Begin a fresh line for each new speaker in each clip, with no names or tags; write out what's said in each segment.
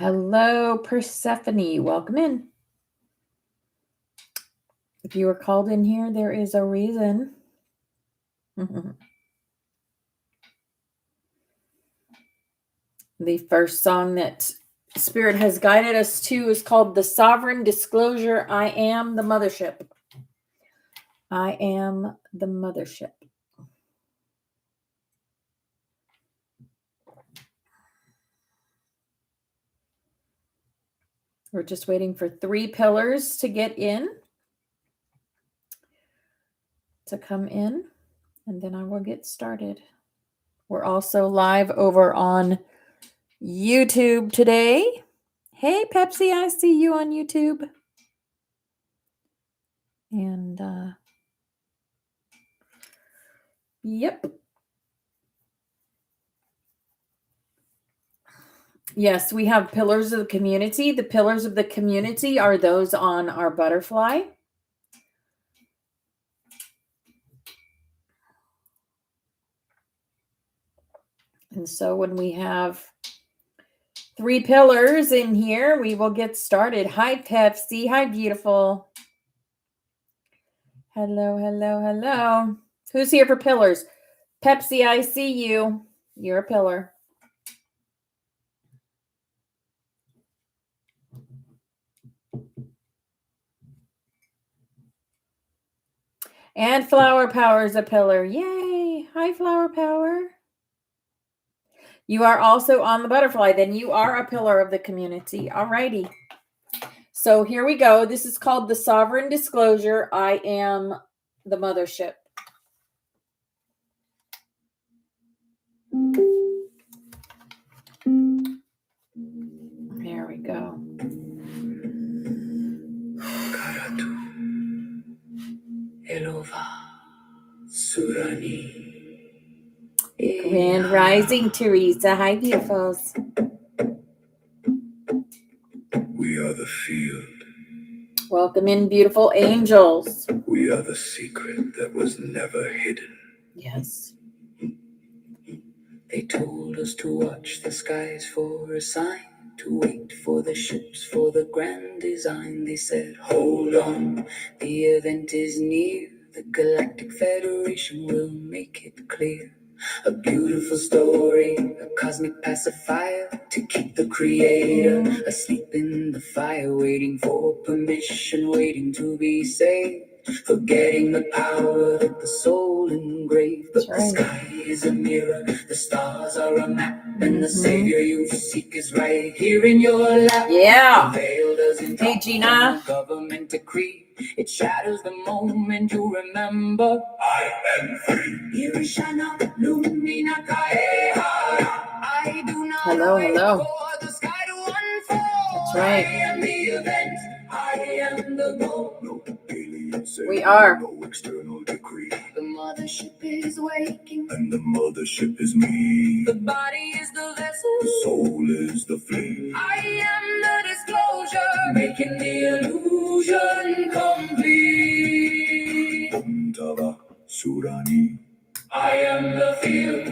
Hello, Persephone. Welcome in. If you were called in here, there is a reason. The first song that Spirit has guided us to is called The Sovereign Disclosure. I am the mothership. I am the mothership. We're just waiting for 3 pillars to get in, to come in, and then I will get started. We're also live over on YouTube today. Hey, Pepsi, I see you on YouTube. And, yep. Yes, we have pillars of the community. The pillars of the community are those on our butterfly. And so when we have 3 pillars in here, we will get started. Hi, Pepsi. Hi, beautiful. Hello, hello, hello. Who's here for pillars? Pepsi, I see you. You're a pillar. And Flower Power is a pillar. Yay. Hi, Flower Power. You are also on the butterfly. Then you are a pillar of the community. All righty. So here we go. This is called The Sovereign Disclosure. I am the mothership. There we go. Grand Rising, Teresa. Hi, beautifuls.
We are the field.
Welcome in, beautiful angels.
We are the secret that was never hidden.
Yes.
They told us to watch the skies for a sign, to wait for the ships for the grand design. They said, hold on, the event is near. The Galactic Federation will make it clear. A beautiful story, a cosmic pacifier to keep the creator asleep in the fire, waiting for permission, waiting to be saved. Forgetting the power that the soul engraved. But the sky is a mirror, the stars are a map, and the savior you seek is right here in your lap.
Yeah.
The veil doesn't
Hey, Gina.
Government decree. It shadows the moment you remember. I am free. Irishana, Lumina, Kaehara. I do not
Hello, hello.
for the sky to unfold.
That's right.
I am the event. I am the goal. No aliens say
We are.
No external decree. The mothership is waking, and the mothership is me. The body is the vessel. The soul is the flame. I am the disclosure, making the illusion complete. Untava Surani. I am the field.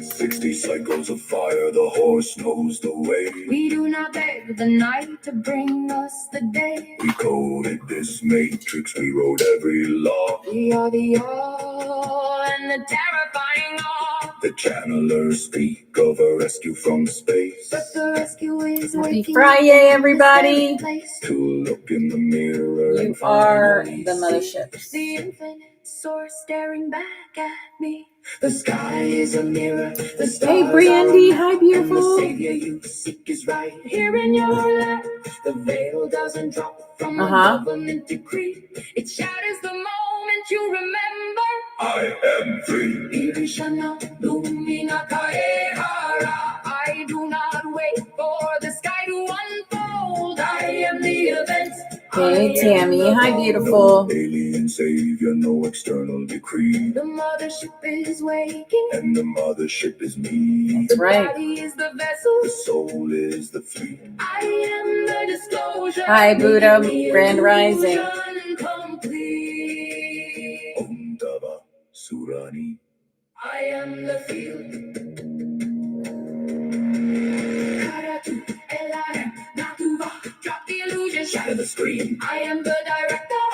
60 cycles of fire, the horse knows the way. We do not beg the night to bring us the day. We coded this matrix, we wrote every law. We are the all and the terrifying awe. The channelers speak of a rescue from space. But the rescue is
Happy Friday, everybody.
To look in the mirror.
You are the mothership.
The infinite source staring back at me. The sky is a mirror. The stars
Hey, Brandy. Hi, beautiful.
The savior you seek is right here in your lap. The veil doesn't drop from a government decree. It shatters the moment you remember. I am free. Irishana, Lumina, Kaehara. I do not wait for the sky to unfold. I am the event.
Hey, Tammy. Hi, beautiful.
No alien savior, no external decree. The mothership is waking, and the mothership is me.
That's right.
The body is the vessel, the soul is the fleet. I am the disclosure.
Hi, Buddha. Grand Rising.
Complete. Om Tava Surani. I am the field. free. I am the director.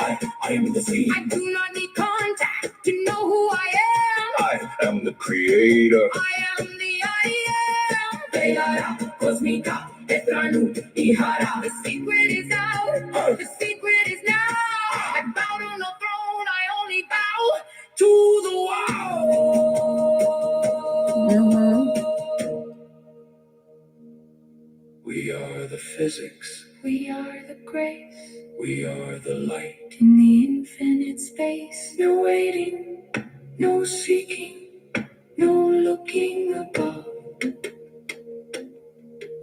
I am the sea. I do not need contact to know who I am. I am the creator. I am the I am. Velara, Cosmica, Etranu, Ihara. The secret is out. The secret is now. I bowed on the throne. I only bow to the wall. We are the physics. We are the grace. We are the light in the infinite space. No waiting, no seeking, no looking above.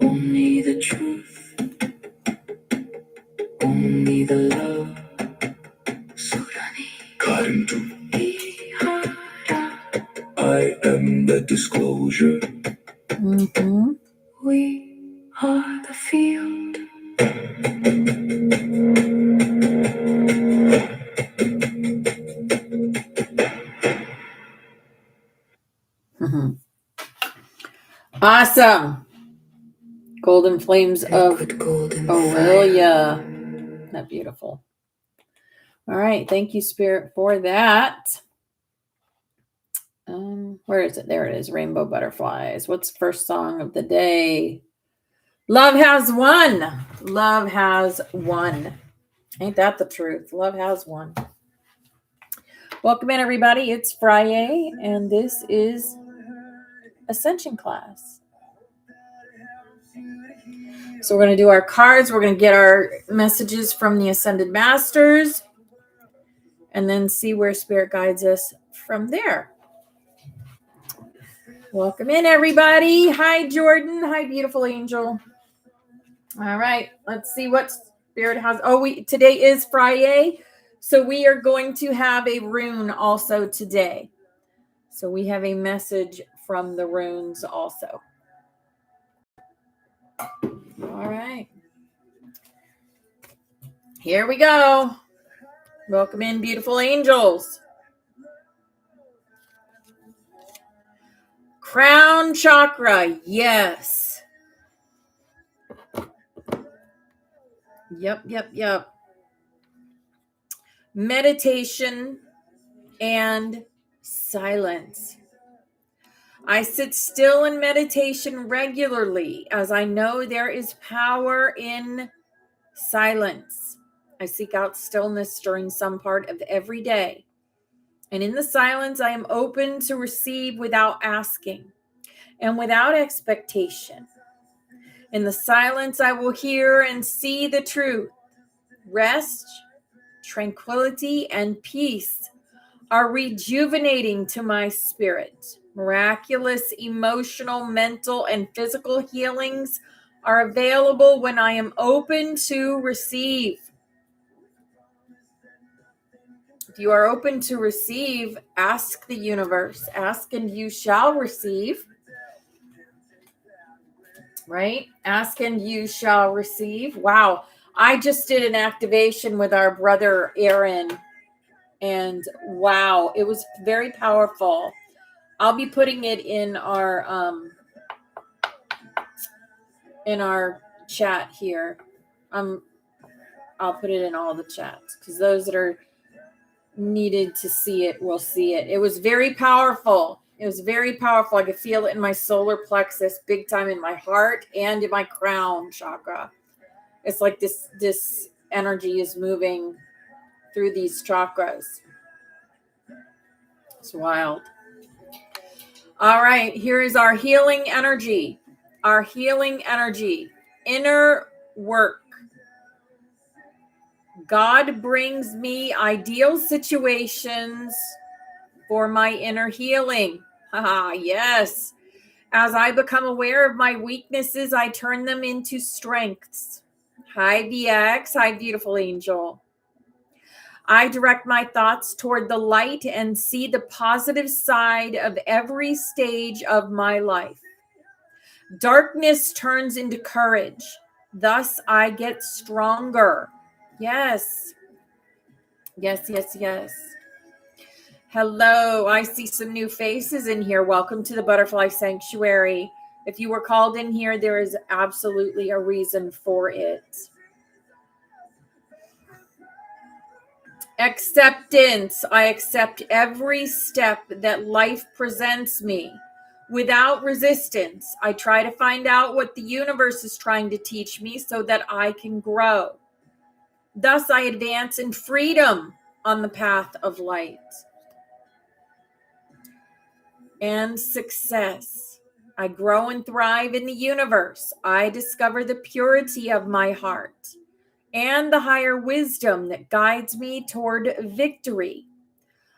Only the truth, only the love. Surani, Karintu, Ihara. I am the disclosure. We are the field.
Awesome. Golden flames of Aurelia. Isn't that beautiful? All right. Thank you, Spirit, for that. Where is it? There it is. Rainbow Butterflies. What's the first song of the day? Love has won. Love has won. Ain't that the truth? Love has won. Welcome in, everybody. It's Friday, and this is Ascension Class. So we're going to do our cards. We're going to get our messages from the Ascended Masters, and then see where Spirit guides us from there. Welcome in, everybody. Hi, Jordan. Hi, beautiful angel. All right. Let's see what Spirit has. Today is Friday, so we are going to have a rune also today. So we have a message from the runes also. All right. Here we go. Welcome in, beautiful angels. Crown chakra. Yes. Yep. Meditation and silence. I sit still in meditation regularly as I know there is power in silence. I seek out stillness during some part of every day. And in the silence, I am open to receive without asking and without expectation. In the silence, I will hear and see the truth. Rest, tranquility, and peace are rejuvenating to my spirit. Miraculous emotional, mental, and physical healings are available when I am open to receive. If you are open to receive, ask the universe. Ask and you shall receive. Right? Ask and you shall receive. Wow. I just did an activation with our brother Aaron. And wow, it was very powerful. I'll be putting it in our chat here. I'll put it in all the chats because those that are needed to see it will see it. It was very powerful. It was very powerful. I could feel it in my solar plexus, big time in my heart and in my crown chakra. It's like this energy is moving through these chakras. It's wild. All right, here is our healing energy. Our healing energy. Inner work. God brings me ideal situations for my inner healing. Yes. As I become aware of my weaknesses, I turn them into strengths. Hi, VX. Hi, beautiful angel. I direct my thoughts toward the light and see the positive side of every stage of my life. Darkness turns into courage. Thus, I get stronger. Yes. Hello. I see some new faces in here. Welcome to the Butterfly Sanctuary. If you were called in here, there is absolutely a reason for it. Acceptance. I accept every step that life presents me without resistance. I try to find out what the universe is trying to teach me so that I can grow. Thus, I advance in freedom on the path of light. And success. I grow and thrive in the universe. I discover the purity of my heart and the higher wisdom that guides me toward victory.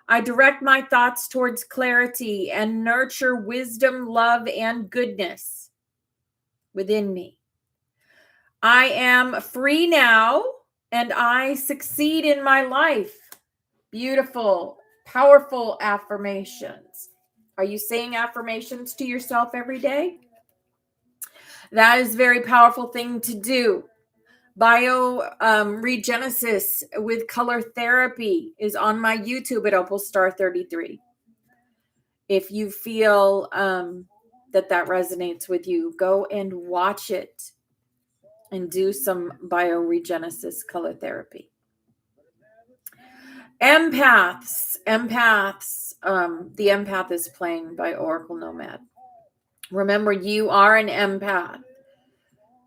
I direct my thoughts towards clarity and nurture wisdom, love, and goodness within me. I am free now and I succeed in my life. Beautiful, powerful affirmations. Are you saying affirmations to yourself every day? That is a very powerful thing to do. Regenesis with color therapy is on my YouTube at Opal Star 33. If you feel that resonates with you, go and watch it and do some bioregenesis color therapy. Empaths. The empath is playing by Oracle Nomad. Remember, you are an empath.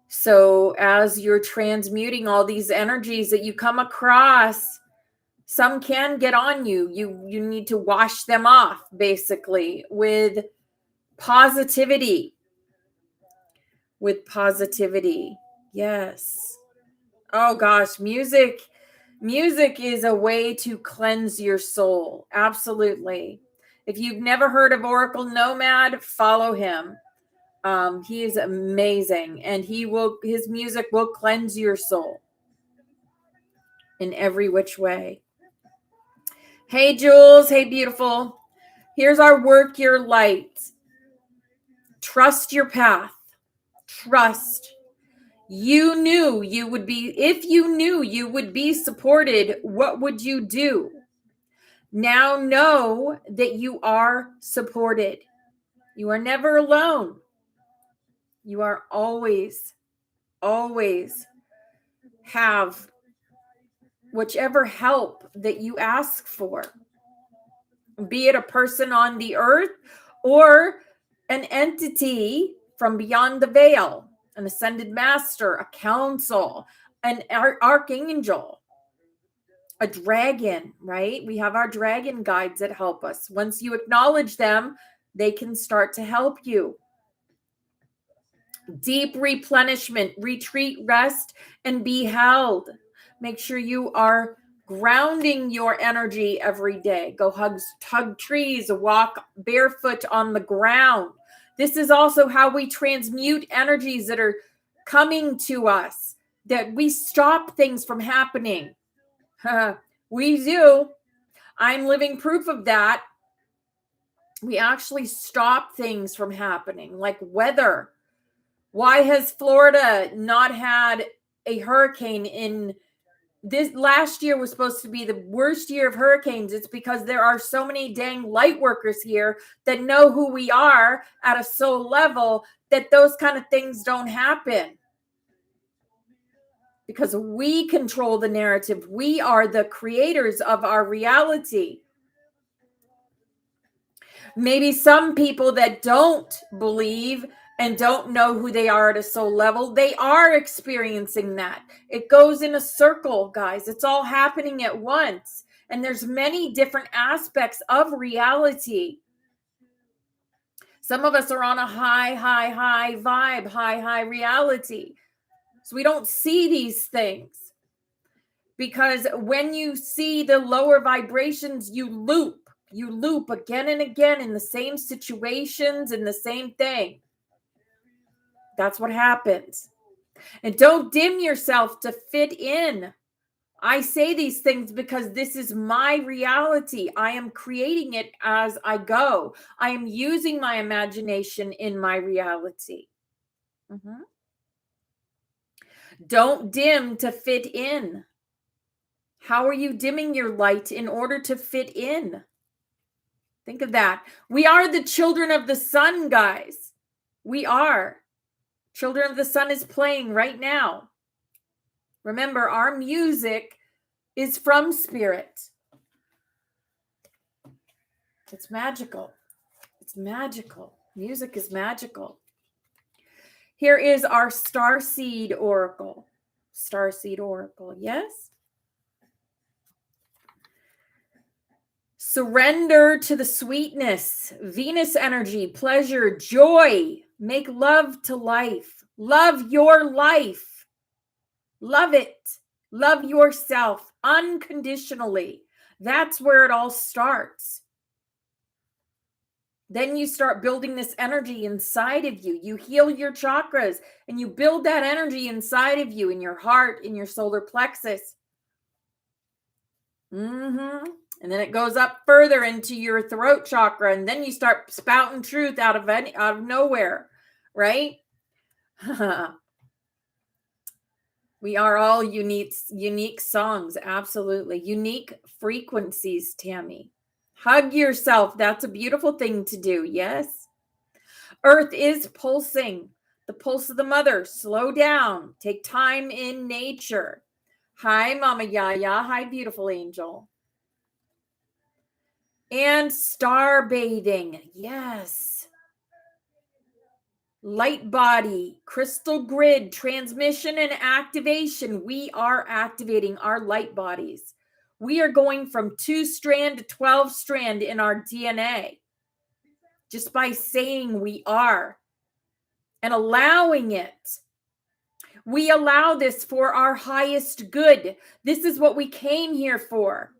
So as you're transmuting all these energies that you come across, some can get on you. You need to wash them off, basically, with positivity. Yes. Oh gosh, music is a way to cleanse your soul. Absolutely. If you've never heard of Oracle Nomad, follow him. He is amazing, and his music will cleanse your soul in every which way. Hey Jules, hey beautiful. Here's our work your light. Trust your path. Trust. You knew you would be, if you knew you would be supported, what would you do? Now know that you are supported. You are never alone. You are always have whichever help that you ask for, be it a person on the earth or an entity from beyond the veil, an ascended master, a council, an archangel, a dragon, right? We have our dragon guides that help us. Once you acknowledge them, they can start to help you. Deep replenishment, retreat, rest, and be held. Make sure you are grounding your energy every day. Go hug trees, walk barefoot on the ground. This is also how we transmute energies that are coming to us, that we stop things from happening. We do. I'm living proof of that. We actually stop things from happening, like weather. Why has Florida not had a hurricane in this? Last year was supposed to be the worst year of hurricanes. It's because there are so many dang light workers here that know who we are at a soul level that those kind of things don't happen. Because we control the narrative. We are the creators of our reality. Maybe some people that don't believe and don't know who they are at a soul level, they are experiencing that. It goes in a circle, guys. It's all happening at once. And there's many different aspects of reality. Some of us are on a high vibe, high reality. So we don't see these things. Because when you see the lower vibrations, you loop again and again in the same situations, in the same thing. That's what happens. And don't dim yourself to fit in. I say these things because this is my reality. I am creating it as I go. I am using my imagination in my reality. Don't dim to fit in. How are you dimming your light in order to fit in? Think of that. We are the children of the sun, guys. We are. Children of the Sun is playing right now. Remember, our music is from spirit. It's magical. It's magical. Music is magical. Here is our starseed oracle. Starseed oracle. Yes. Surrender to the sweetness, Venus energy, pleasure, joy. Make love to life. Love your life. Love it. Love yourself unconditionally. That's where it all starts. Then you start building this energy inside of you. You heal your chakras and you build that energy inside of you, in your heart, in your solar plexus. And then it goes up further into your throat chakra, and then you start spouting truth out of nowhere, right? We are all unique songs, absolutely. Unique frequencies, Tammy. Hug yourself. That's a beautiful thing to do, yes? Earth is pulsing. The pulse of the mother. Slow down. Take time in nature. Hi, Mama Yaya. Hi, beautiful angel. And star bathing. Yes. Light body, crystal grid, transmission and activation. We are activating our light bodies. We are going from 2-strand to 12-strand in our DNA just by saying we are and allowing it. We allow this for our highest good. This is what we came here for.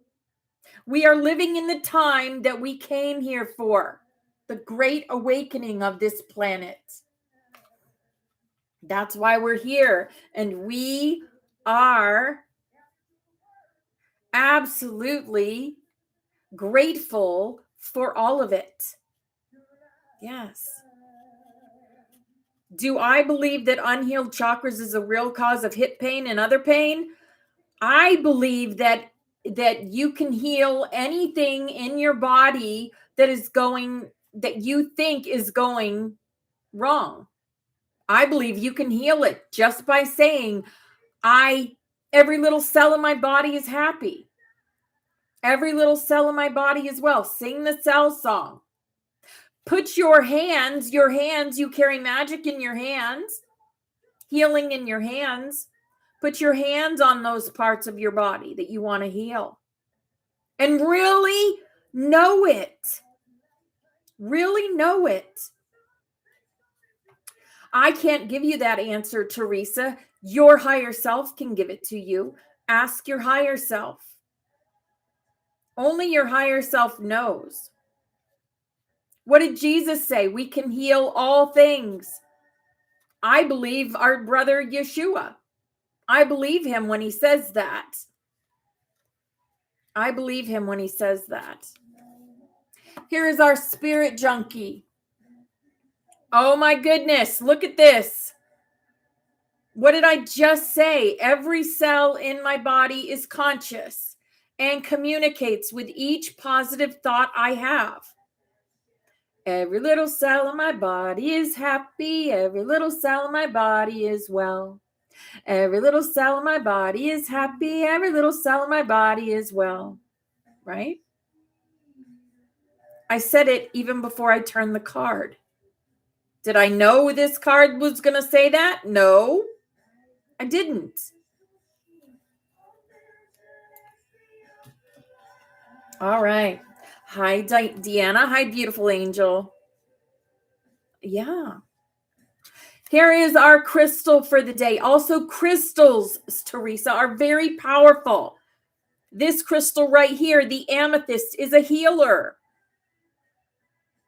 We are living in the time that we came here for, the great awakening of this planet. That's why we're here. And we are absolutely grateful for all of it. Yes. Do I believe that unhealed chakras is a real cause of hip pain and other pain? I believe that you can heal anything in your body that you think is going wrong. I believe you can heal it just by saying, every little cell in my body is happy. Every little cell in my body is well. Sing the cell song. Put your hands, you carry magic in your hands, healing in your hands. Put your hands on those parts of your body that you want to heal. And really know it. Really know it. I can't give you that answer, Teresa. Your higher self can give it to you. Ask your higher self. Only your higher self knows. What did Jesus say? We can heal all things. I believe our brother Yeshua. I believe him when he says that. I believe him when he says that. Here is our spirit junkie. Oh my goodness, look at this. What did I just say? Every cell in my body is conscious and communicates with each positive thought I have. Every little cell in my body is happy. Every little cell in my body is well. Every little cell in my body is happy. Every little cell in my body is well. Right? I said it even before I turned the card. Did I know this card was going to say that? No, I didn't. All right. Hi, Deanna. Hi, beautiful angel. Yeah. Here is our crystal for the day. Also, crystals, Teresa, are very powerful. This crystal right here, the amethyst, is a healer.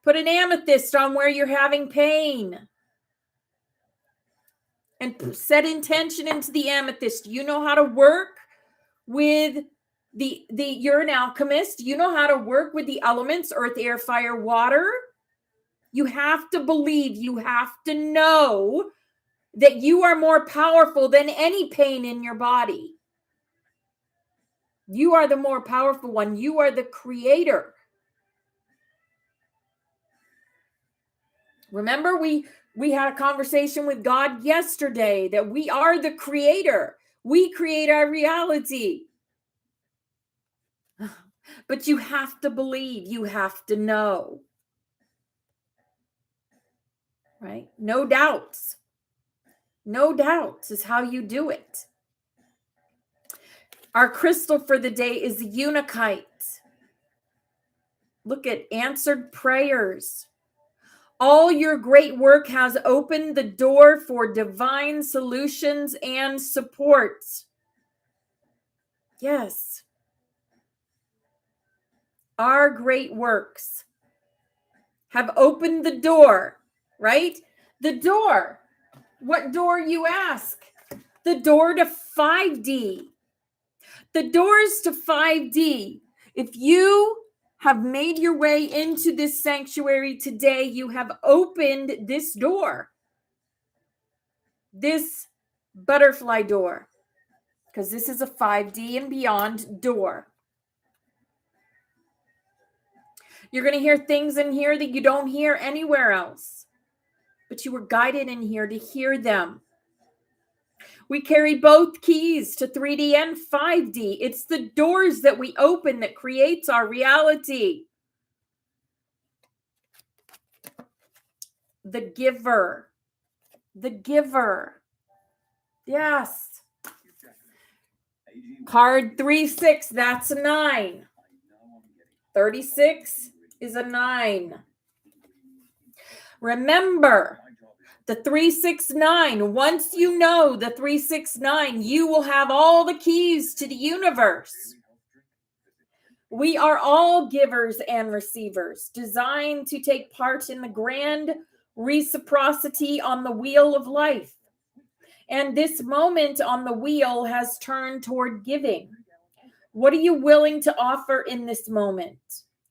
Put an amethyst on where you're having pain. And set intention into the amethyst. You know how to work with you're an alchemist. You know how to work with the elements, earth, air, fire, water. You have to believe, you have to know that you are more powerful than any pain in your body. You are the more powerful one. You are the creator. Remember, we had a conversation with God yesterday that we are the creator. We create our reality. But you have to believe, you have to know. Right? No doubts. No doubts is how you do it. Our crystal for the day is Unakite. Look at answered prayers. All your great work has opened the door for divine solutions and support. Yes. Our great works have opened the door, right? The door. What door, you ask? The door to 5D. The doors to 5D. If you have made your way into this sanctuary today, you have opened this door, this butterfly door, because this is a 5D and beyond door. You're going to hear things in here that you don't hear anywhere else, but you were guided in here to hear them. We carry both keys to 3D and 5D. It's the doors that we open that creates our reality. The giver. The giver. Yes. Card 36, that's a 9. 36 is a 9. Remember, the 369, once you know the 369, you will have all the keys to the universe. We are all givers and receivers, designed to take part in the grand reciprocity on the wheel of life. And this moment on the wheel has turned toward giving. What are you willing to offer in this moment?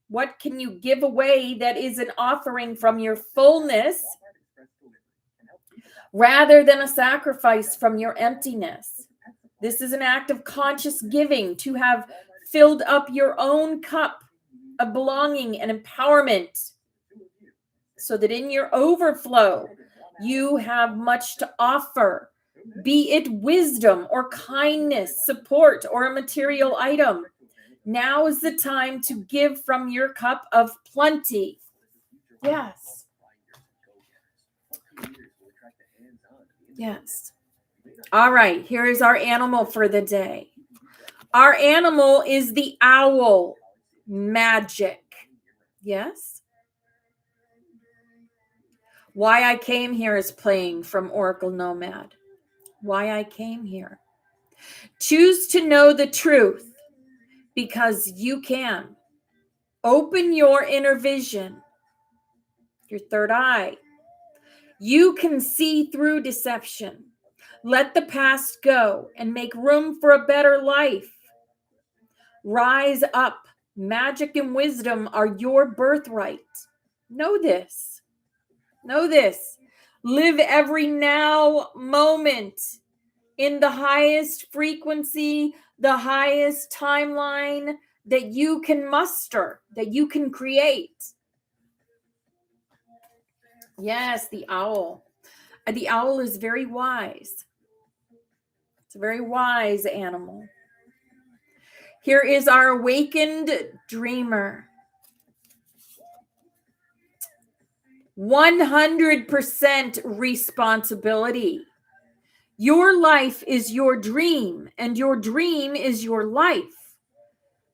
What can you give away that is an offering from your fullness rather than a sacrifice from your emptiness? This is an act of conscious giving to have filled up your own cup of belonging and empowerment so that in your overflow, you have much to offer, be it wisdom or kindness, support, or a material item. Now is the time to give from your cup of plenty. Yes. Yes. All right, here is our animal for the day. Our animal is the owl. Magic. Yes. Why I Came Here is playing from Oracle Nomad. Why I Came Here. Choose to know the truth because you can. Open your inner vision, your third eye. You can see through deception. Let the past go and make room for a better life. Rise up. Magic and wisdom are your birthright. Know this. Know this. Live every now moment in the highest frequency, the highest timeline that you can muster, that you can create. Yes, the owl. The owl is very wise. It's a very wise animal. Here is our awakened dreamer. 100% responsibility. Your life is your dream, and your dream is your life.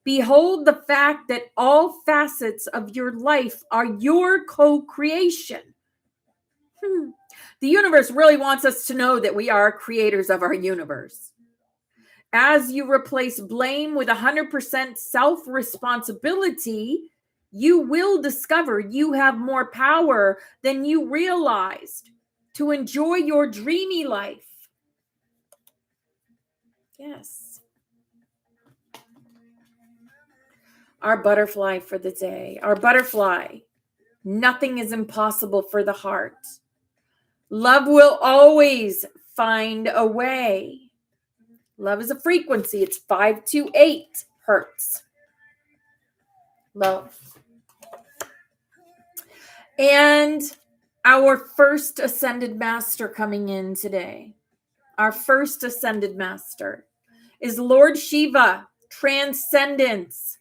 Behold the fact that all facets of your life are your co-creation. The universe really wants us to know that we are creators of our universe. As you replace blame with 100% self-responsibility, you will discover you have more power than you realized to enjoy your dreamy life. Yes. Our butterfly for the day. Our butterfly. Nothing is impossible for the heart. Love will always find a way. Love is a frequency. It's 528 hertz. Love. And our first ascended master coming in today. Our first ascended master is Lord Shiva, transcendence,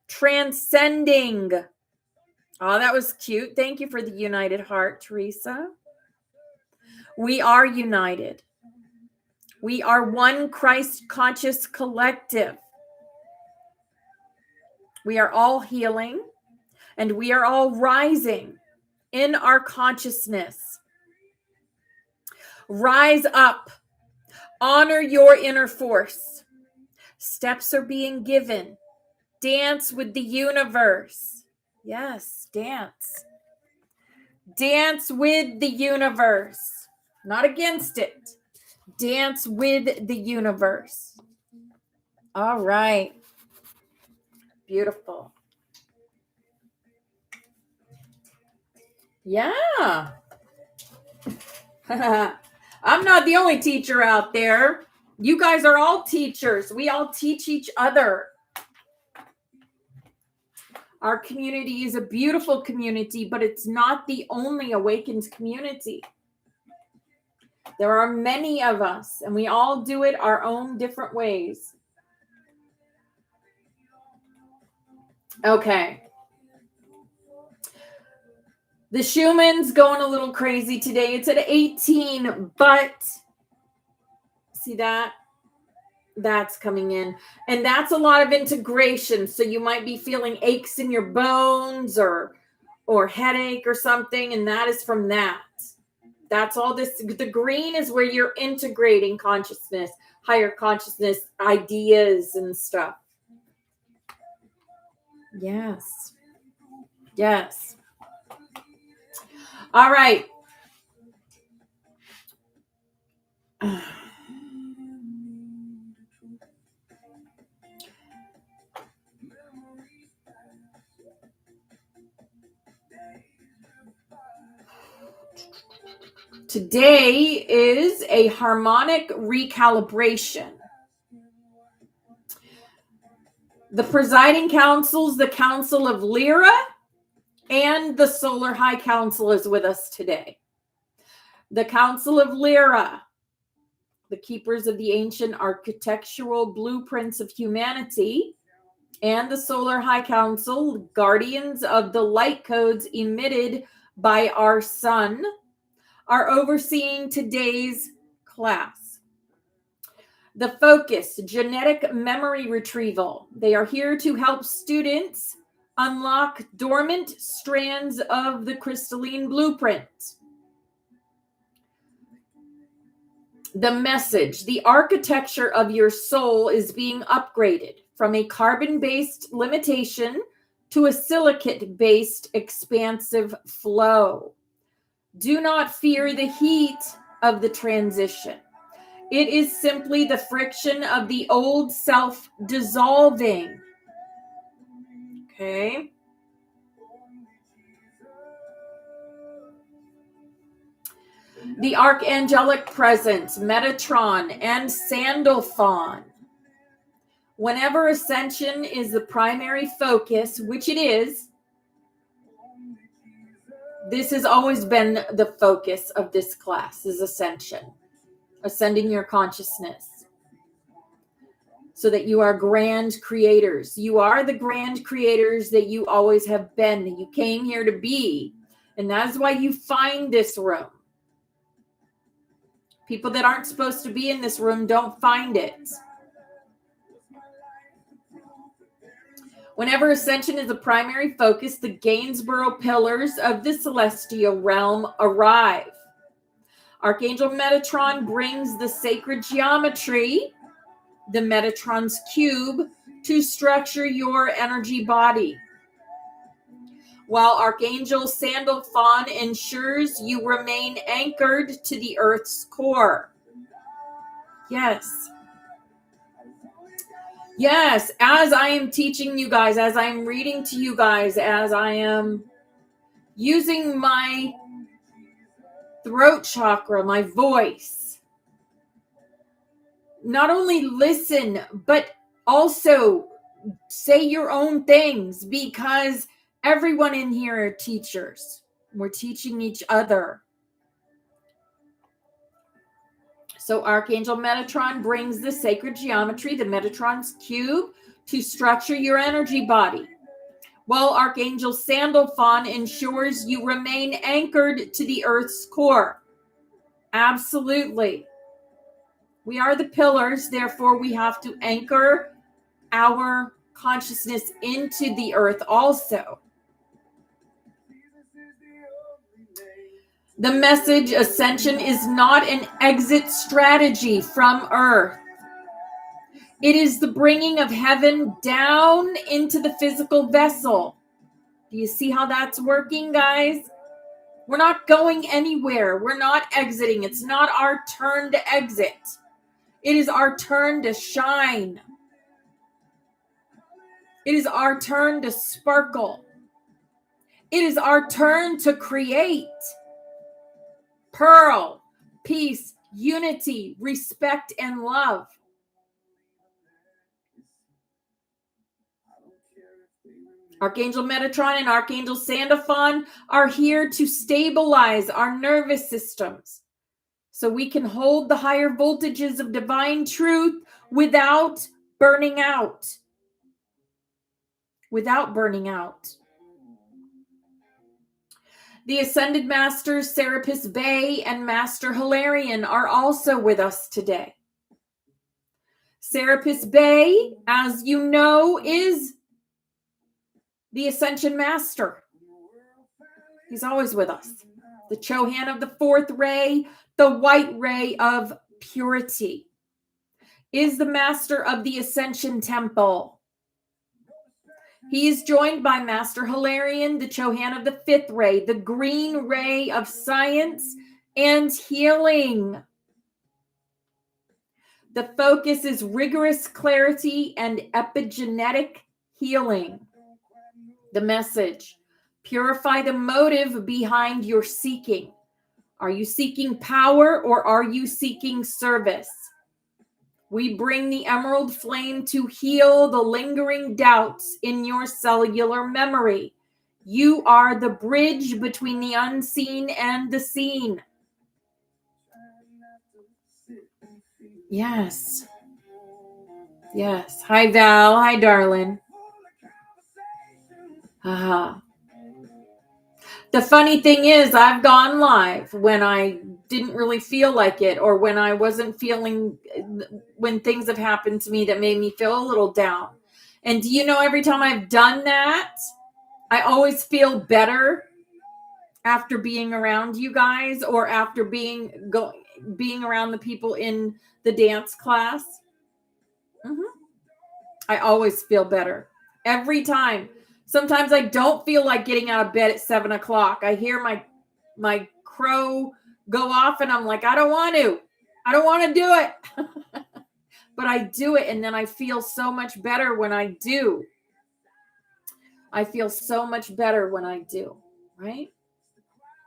Transcending. Oh, that was cute. Thank you for the united heart, Teresa. We are united. We are one Christ conscious collective. We are all healing and we are all rising in our consciousness. Rise up. Honor your inner force. Steps are being given. Dance with the universe. Yes, dance. Dance with the universe. Not against it. Dance with the universe. All right. Beautiful. Yeah. I'm not the only teacher out there. You guys are all teachers. We all teach each other. Our community is a beautiful community, but it's not the only awakened community. There are many of us, and we all do it our own different ways. Okay. The Schumann's going a little crazy today. It's at 18, but see that? That's coming in. And that's a lot of integration. So you might be feeling aches in your bones or headache or something, and that is from that. That's all this. The green is where you're integrating consciousness, higher consciousness, ideas and stuff. Yes. Yes. All right. Today is a harmonic recalibration. The presiding councils, the Council of Lyra, and the Solar High Council is with us today. The Council of Lyra, the keepers of the ancient architectural blueprints of humanity, and the Solar High Council, guardians of the light codes emitted by our sun, are overseeing today's class. The focus, genetic memory retrieval. They are here to help students unlock dormant strands of the crystalline blueprint. The message, the architecture of your soul is being upgraded from a carbon-based limitation to a silicate-based expansive flow. Do not fear the heat of the transition. It is simply the friction of the old self dissolving. Okay. The archangelic presence, Metatron and Sandalphon. Whenever ascension is the primary focus, which it is, this has always been the focus of this class, is ascension. Ascending your consciousness. So that you are grand creators. You are the grand creators that you always have been. You came here to be. And that's why you find this room. People that aren't supposed to be in this room don't find it. Whenever ascension is the primary focus, the Gainsborough pillars of the celestial realm arrive. Archangel Metatron brings the sacred geometry, the Metatron's cube, to structure your energy body. While Archangel Sandalphon ensures you remain anchored to the Earth's core. Yes. Yes, as I am teaching you guys, as I am reading to you guys, as I am using my throat chakra, my voice, not only listen, but also say your own things, because everyone in here are teachers. We're teaching each other. So Archangel Metatron brings the sacred geometry, the Metatron's cube, to structure your energy body. Well, Archangel Sandalphon ensures you remain anchored to the Earth's core. Absolutely. We are the pillars, therefore we have to anchor our consciousness into the Earth also. The message Ascension is not an exit strategy from Earth. It is the bringing of heaven down into the physical vessel. Do you see how that's working, guys? We're not going anywhere. We're not exiting. It's not our turn to exit. It is our turn to shine. It is our turn to sparkle. It is our turn to create. Pearl, peace, unity, respect, and love. Archangel Metatron and Archangel Sandalphon are here to stabilize our nervous systems so we can hold the higher voltages of divine truth without burning out. Without burning out. The Ascended Masters Serapis Bey and Master Hilarion are also with us today. Serapis Bey, as you know, is the Ascension Master. He's always with us. The Chohan of the fourth ray, the white ray of purity, is the master of the Ascension Temple. He is joined by Master Hilarion, the Chohan of the fifth ray, the green ray of science and healing. The focus is rigorous clarity and epigenetic healing. The message: purify the motive behind your seeking. Are you seeking power or are you seeking service? We bring the emerald flame to heal the lingering doubts in your cellular memory. You are the bridge between the unseen and the seen. Yes. Yes. Hi, Val. Hi, darling. The funny thing is, I've gone live when I didn't really feel like it, or when I wasn't feeling, when things have happened to me that made me feel a little down. And do you know, every time I've done that, I always feel better after being around you guys, or after being around the people in the dance class. I always feel better every time. Sometimes I don't feel like getting out of bed at 7 o'clock. I hear my crow go off and I'm like, I don't want to do it. But I do it, and then I feel so much better when I do. I feel so much better when I do, right?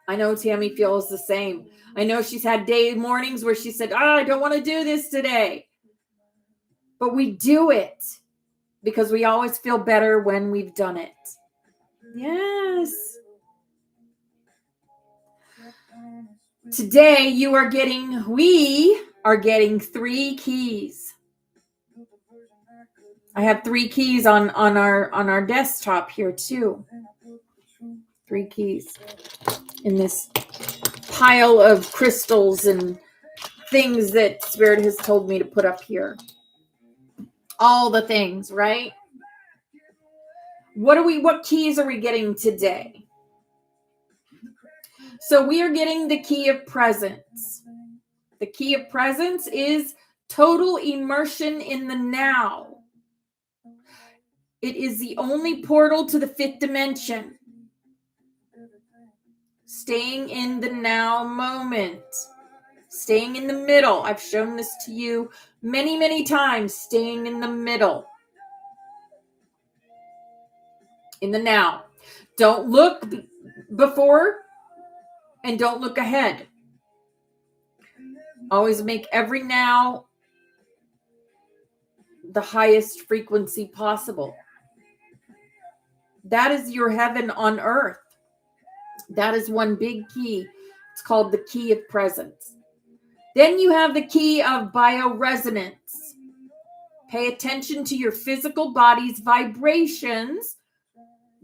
I know Tammy feels the same. I know she's had mornings where she said, I don't want to do this today. But we do it because we always feel better when we've done it. Yes. Today we are getting 3 keys. I have 3 keys on our desktop here too. 3 keys in this pile of crystals and things that Spirit has told me to put up here. All the things, right? What keys are we getting today? So we are getting the key of presence. The key of presence is total immersion in the now. It is the only portal to the 5th dimension. Staying in the now moment. Staying in the middle. I've shown this to you many, many times. Staying in the middle. In the now. Don't look before and don't look ahead. Always make every now the highest frequency possible. That is your heaven on earth. That is one big key. It's called the key of presence. Then you have the key of bioresonance. Pay attention to your physical body's vibrations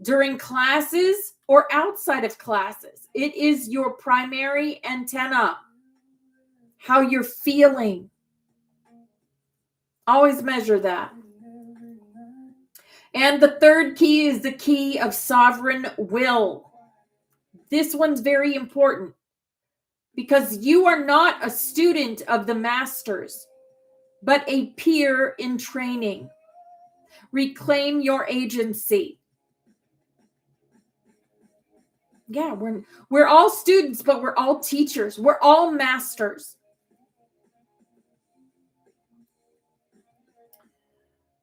during classes or outside of classes. It is your primary antenna, how you're feeling. Always measure that. And the third key is the key of sovereign will. This one's very important because you are not a student of the masters, but a peer in training. Reclaim your agency. Yeah, we're all students, but we're all teachers. We're all masters.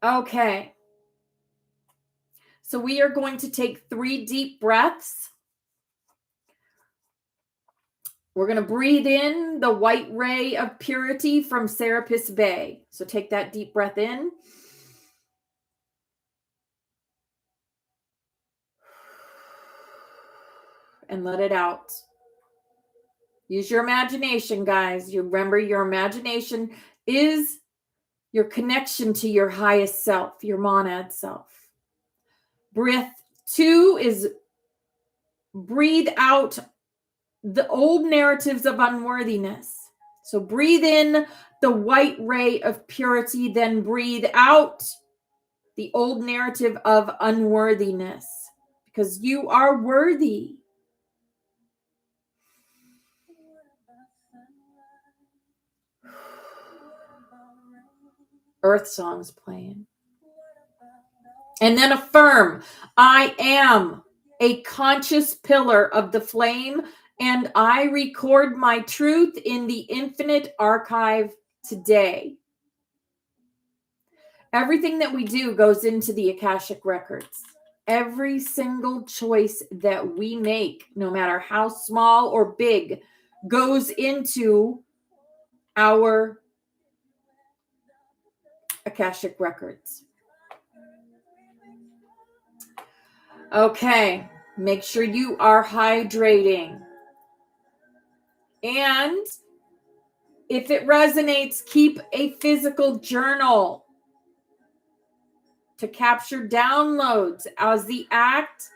Okay. So we are going to take 3 deep breaths. We're going to breathe in the white ray of purity from Serapis Bay. So take that deep breath in. And let it out. Use your imagination, guys. You remember, your imagination is your connection to your highest self, your monad self. Breath 2 is breathe out the old narratives of unworthiness. So breathe in the white ray of purity, then breathe out the old narrative of unworthiness, because you are worthy. Earth songs playing. And then affirm, I am a conscious pillar of the flame, and I record my truth in the infinite archive today. Everything that we do goes into the Akashic records. Every single choice that we make, no matter how small or big, goes into our Akashic records. Okay, make sure you are hydrating. And if it resonates, keep a physical journal to capture downloads as the act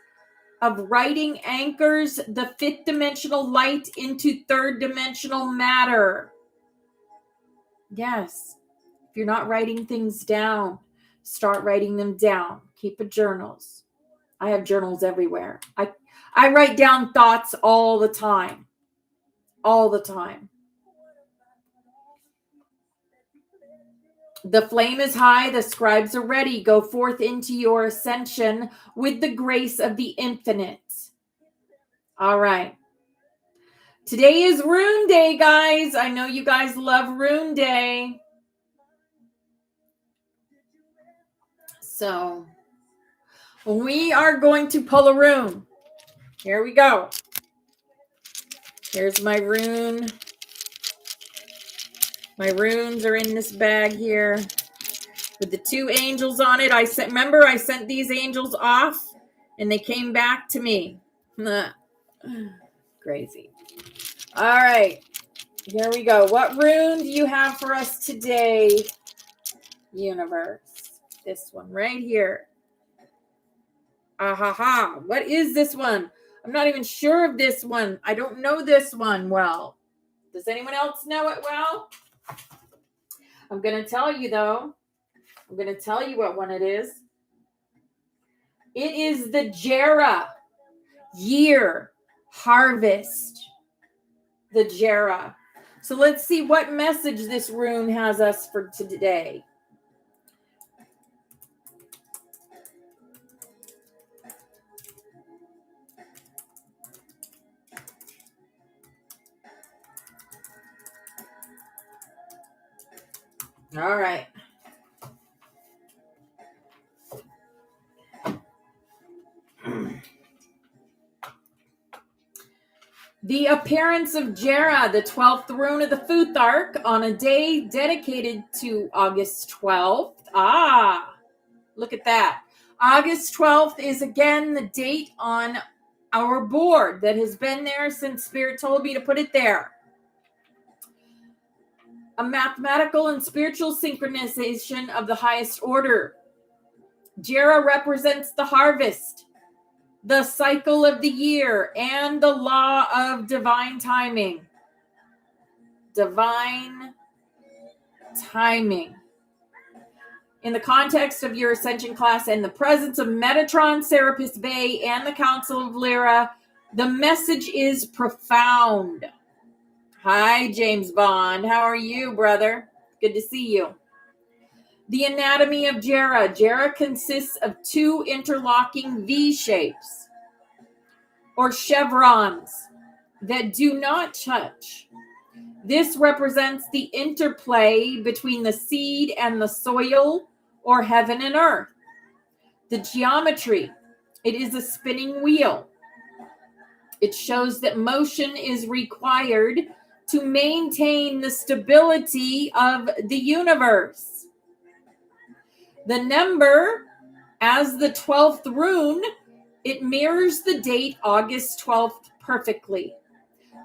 of writing anchors the 5th dimensional light into 3rd dimensional matter. Yes. If you're not writing things down, start writing them down. Keep a journals. I have journals everywhere. I write down thoughts all the time. All the time. The flame is high, the scribes are ready. Go forth into your ascension with the grace of the infinite. All right. Today is Rune Day, guys. I know you guys love Rune Day. So we are going to pull a rune. Here we go. Here's my rune. My runes are in this bag here with the 2 angels on it. I sent these angels off and they came back to me. Crazy. All right. Here we go. What rune do you have for us today, universe? This one right here. Ahaha. What is this one? I'm not even sure of this one. I don't know this one well. Does anyone else know it well? I'm going to tell you, though. I'm going to tell you what one it is. It is the Jera year harvest. The Jera. So let's see what message this rune has us for today. All right. The appearance of Jera, the 12th rune of the Futhark, on a day dedicated to August 12th. Look at that. August 12th is again the date on our board that has been there since Spirit told me to put it there. A mathematical and spiritual synchronization of the highest order. Jera represents the harvest. the cycle of the year, and the law of divine timing. Divine timing. In the context of your Ascension class and the presence of Metatron, Serapis Bey, and the Council of Lyra, the message is profound. Hi, James Bond. How are you, brother? Good to see you. The anatomy of Jera. Jera consists of two interlocking V shapes or chevrons that do not touch. This represents the interplay between the seed and the soil, or heaven and earth. The geometry, it is a spinning wheel. It shows that motion is required to maintain the stability of the universe. The number, as the 12th rune, it mirrors the date August 12th perfectly.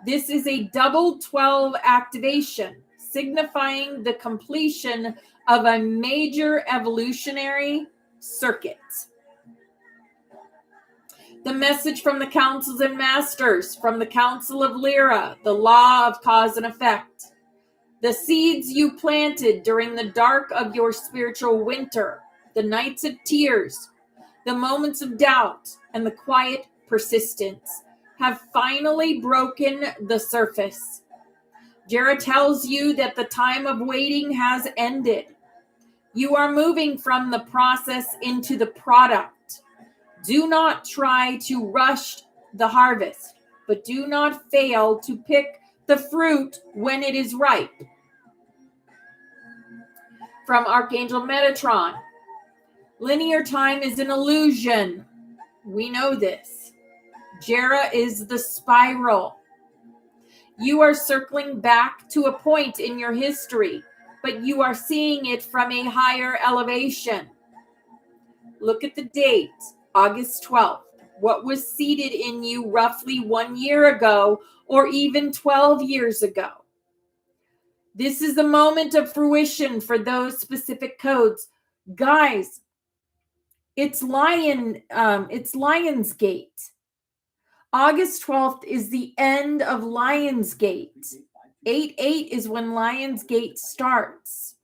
This is a double 12 activation, signifying the completion of a major evolutionary circuit. The message from the councils and masters, from the Council of Lyra, the law of cause and effect. The seeds you planted during the dark of your spiritual winter, the nights of tears, the moments of doubt, and the quiet persistence have finally broken the surface. Jera tells you that the time of waiting has ended. You are moving from the process into the product. Do not try to rush the harvest, but do not fail to pick the fruit when it is ripe. From Archangel Metatron, linear time is an illusion. We know this. Jera is the spiral. You are circling back to a point in your history, but you are seeing it from a higher elevation. Look at the date, August 12th. What was seeded in you roughly 1 year ago, or even 12 years ago? This is the moment of fruition for those specific codes. Guys, it's Lionsgate. August 12th is the end of Lionsgate. 8/8 is when Lionsgate starts.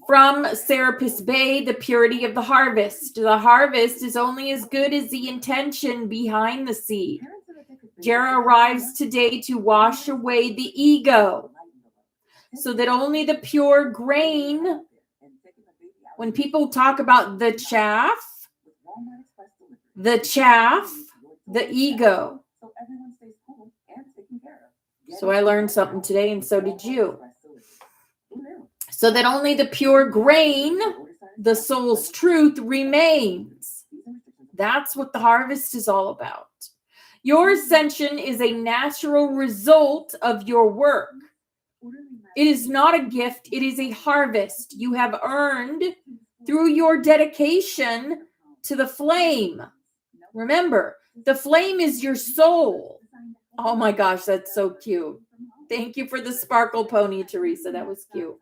From Serapis Bey, the purity of the harvest. The harvest is only as good as the intention behind the seed. Jera arrives today to wash away the ego, so that only the pure grain, when people talk about the chaff, the ego. So I learned something today, and so did you. So that only the pure grain, the soul's truth, remains. That's what the harvest is all about. Your ascension is a natural result of your work. It is not a gift, it is a harvest you have earned through your dedication to the flame. Remember, the flame is your soul. Oh my gosh, that's so cute. Thank you for the sparkle pony, Teresa. That was cute.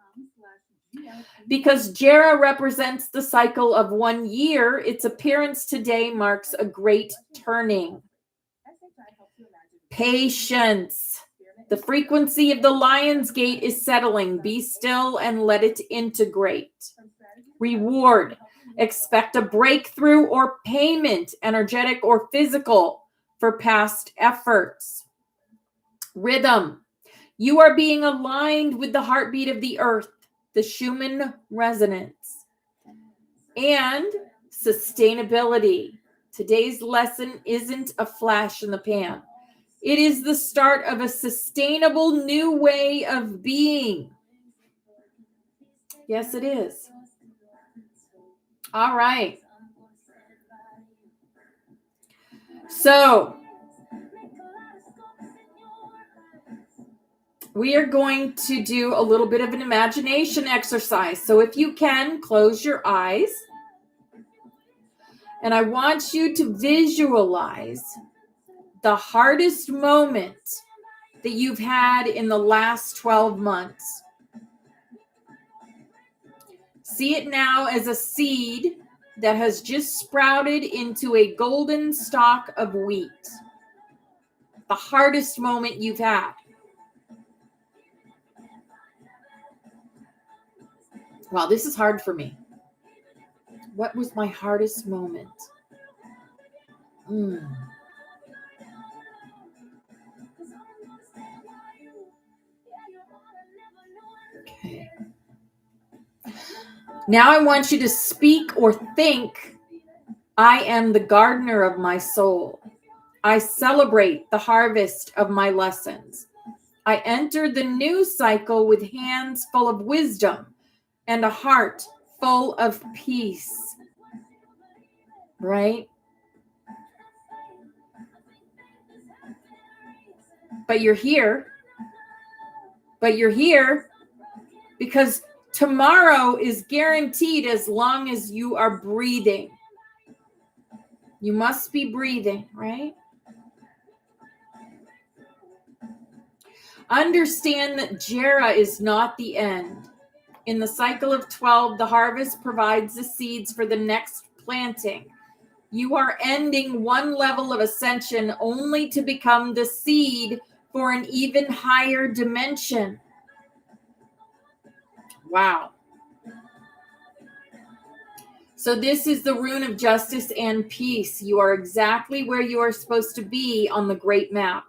Because Jera represents the cycle of 1 year, its appearance today marks a great turning. Patience. The frequency of the Lionsgate is settling. Be still and let it integrate. Reward. Expect a breakthrough or payment, energetic or physical, for past efforts. Rhythm. You are being aligned with the heartbeat of the earth, the Schumann resonance. And sustainability. Today's lesson isn't a flash in the pan. It is the start of a sustainable new way of being. Yes, it is. All right. So, we are going to do a little bit of an imagination exercise. So if you can, close your eyes. And I want you to visualize the hardest moment that you've had in the last 12 months. See it now as a seed that has just sprouted into a golden stalk of wheat. The hardest moment you've had. Wow, this is hard for me. What was my hardest moment? Okay. Now I want you to speak or think, I am the gardener of my soul. I celebrate the harvest of my lessons. I enter the new cycle with hands full of wisdom and a heart full of peace. Right? But you're here. But you're here because tomorrow is guaranteed as long as you are breathing. You must be breathing, right? Understand that Jera is not the end. In the cycle of 12, the harvest provides the seeds for the next planting. You are ending one level of ascension only to become the seed for an even higher dimension. Wow. So this is the rune of justice and peace. You are exactly where you are supposed to be on the great map.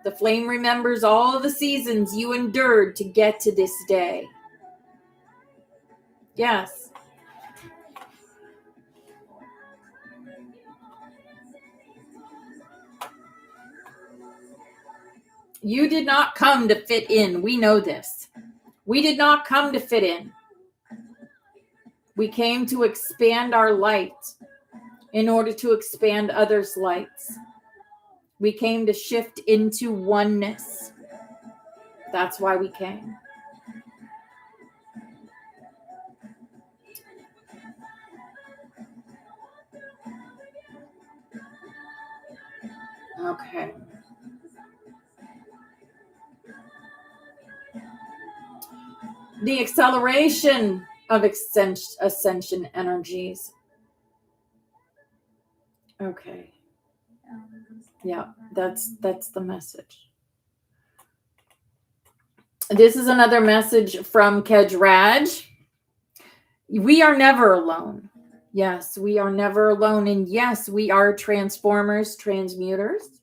The flame remembers all the seasons you endured to get to this day. Yes. You did not come to fit in. We know this. We did not come to fit in. We came to expand our light in order to expand others' lights. We came to shift into oneness. That's why we came. Okay. The acceleration of ascension energies. Okay. Yeah, that's the message. This is another message from Kedge Raj. We are never alone. Yes, we are never alone. And yes, we are transformers, transmuters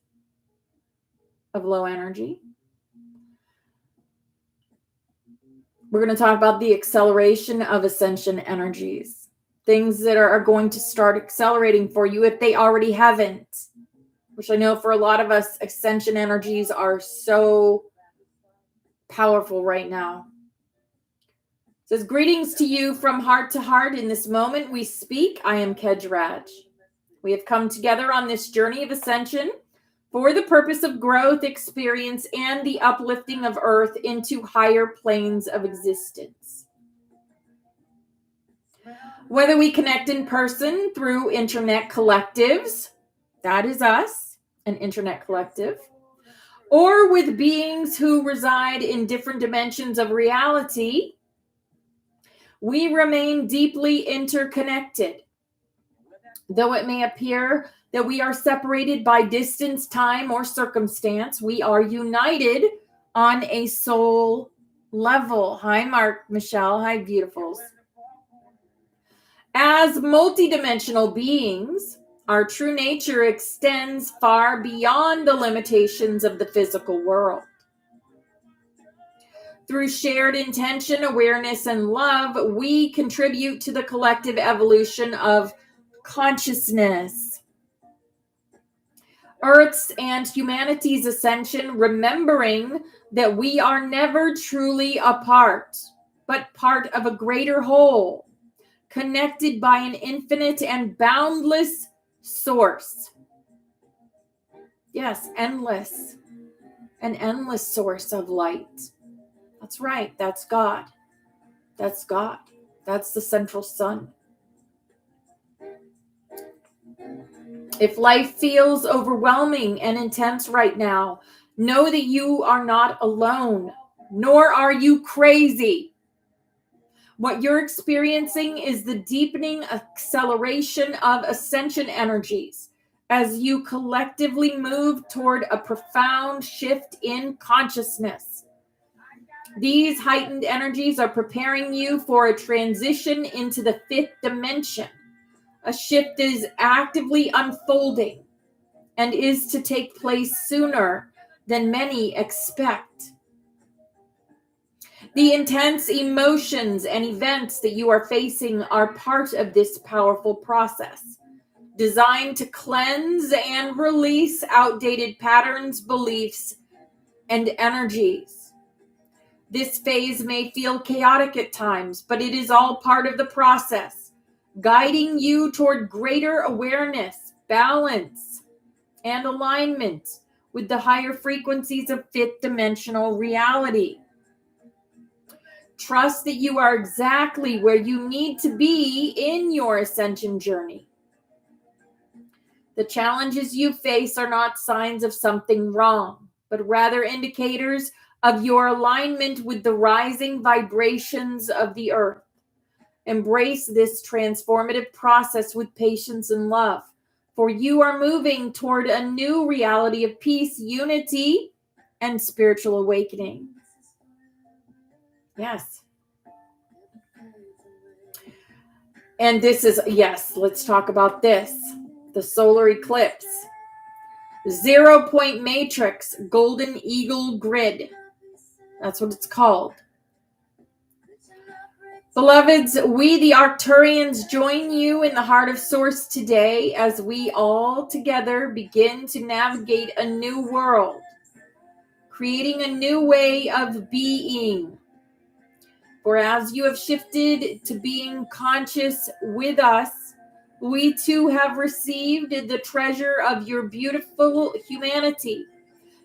of low energy. We're going to talk about the acceleration of ascension energies. Things that are going to start accelerating for you if they already haven't. Which I know for a lot of us, ascension energies are so powerful right now. It says, greetings to you from heart to heart. In this moment we speak. I am Kedge Raj. We have come together on this journey of ascension for the purpose of growth, experience, and the uplifting of Earth into higher planes of existence. Whether we connect in person through internet collectives, that is us, an internet collective, or with beings who reside in different dimensions of reality, we remain deeply interconnected. Though it may appear that we are separated by distance, time, or circumstance, we are united on a soul level. Hi, Mark, Michelle. Hi, beautifuls. As multidimensional beings, our true nature extends far beyond the limitations of the physical world. Through shared intention, awareness, and love, we contribute to the collective evolution of consciousness. Earth's and humanity's ascension, remembering that we are never truly apart, but part of a greater whole, connected by an infinite and boundless source. Yes, endless. An endless source of light. That's right. That's God. That's God. That's the central sun. If life feels overwhelming and intense right now, know that you are not alone, nor are you crazy. What you're experiencing is the deepening acceleration of ascension energies as you collectively move toward a profound shift in consciousness. These heightened energies are preparing you for a transition into the fifth dimension. A shift is actively unfolding and is to take place sooner than many expect. The intense emotions and events that you are facing are part of this powerful process, designed to cleanse and release outdated patterns, beliefs, and energies. This phase may feel chaotic at times, but it is all part of the process, guiding you toward greater awareness, balance, and alignment with the higher frequencies of fifth dimensional reality. Trust that you are exactly where you need to be in your ascension journey. The challenges you face are not signs of something wrong, but rather indicators of your alignment with the rising vibrations of the earth. Embrace this transformative process with patience and love, for you are moving toward a new reality of peace, unity, and spiritual awakening. Yes. And this is, yes, let's talk about this. The solar eclipse. 0-point matrix, golden eagle grid. That's what it's called. Beloveds, we the Arcturians join you in the heart of Source today as we all together begin to navigate a new world, creating a new way of being. For as you have shifted to being conscious with us, we too have received the treasure of your beautiful humanity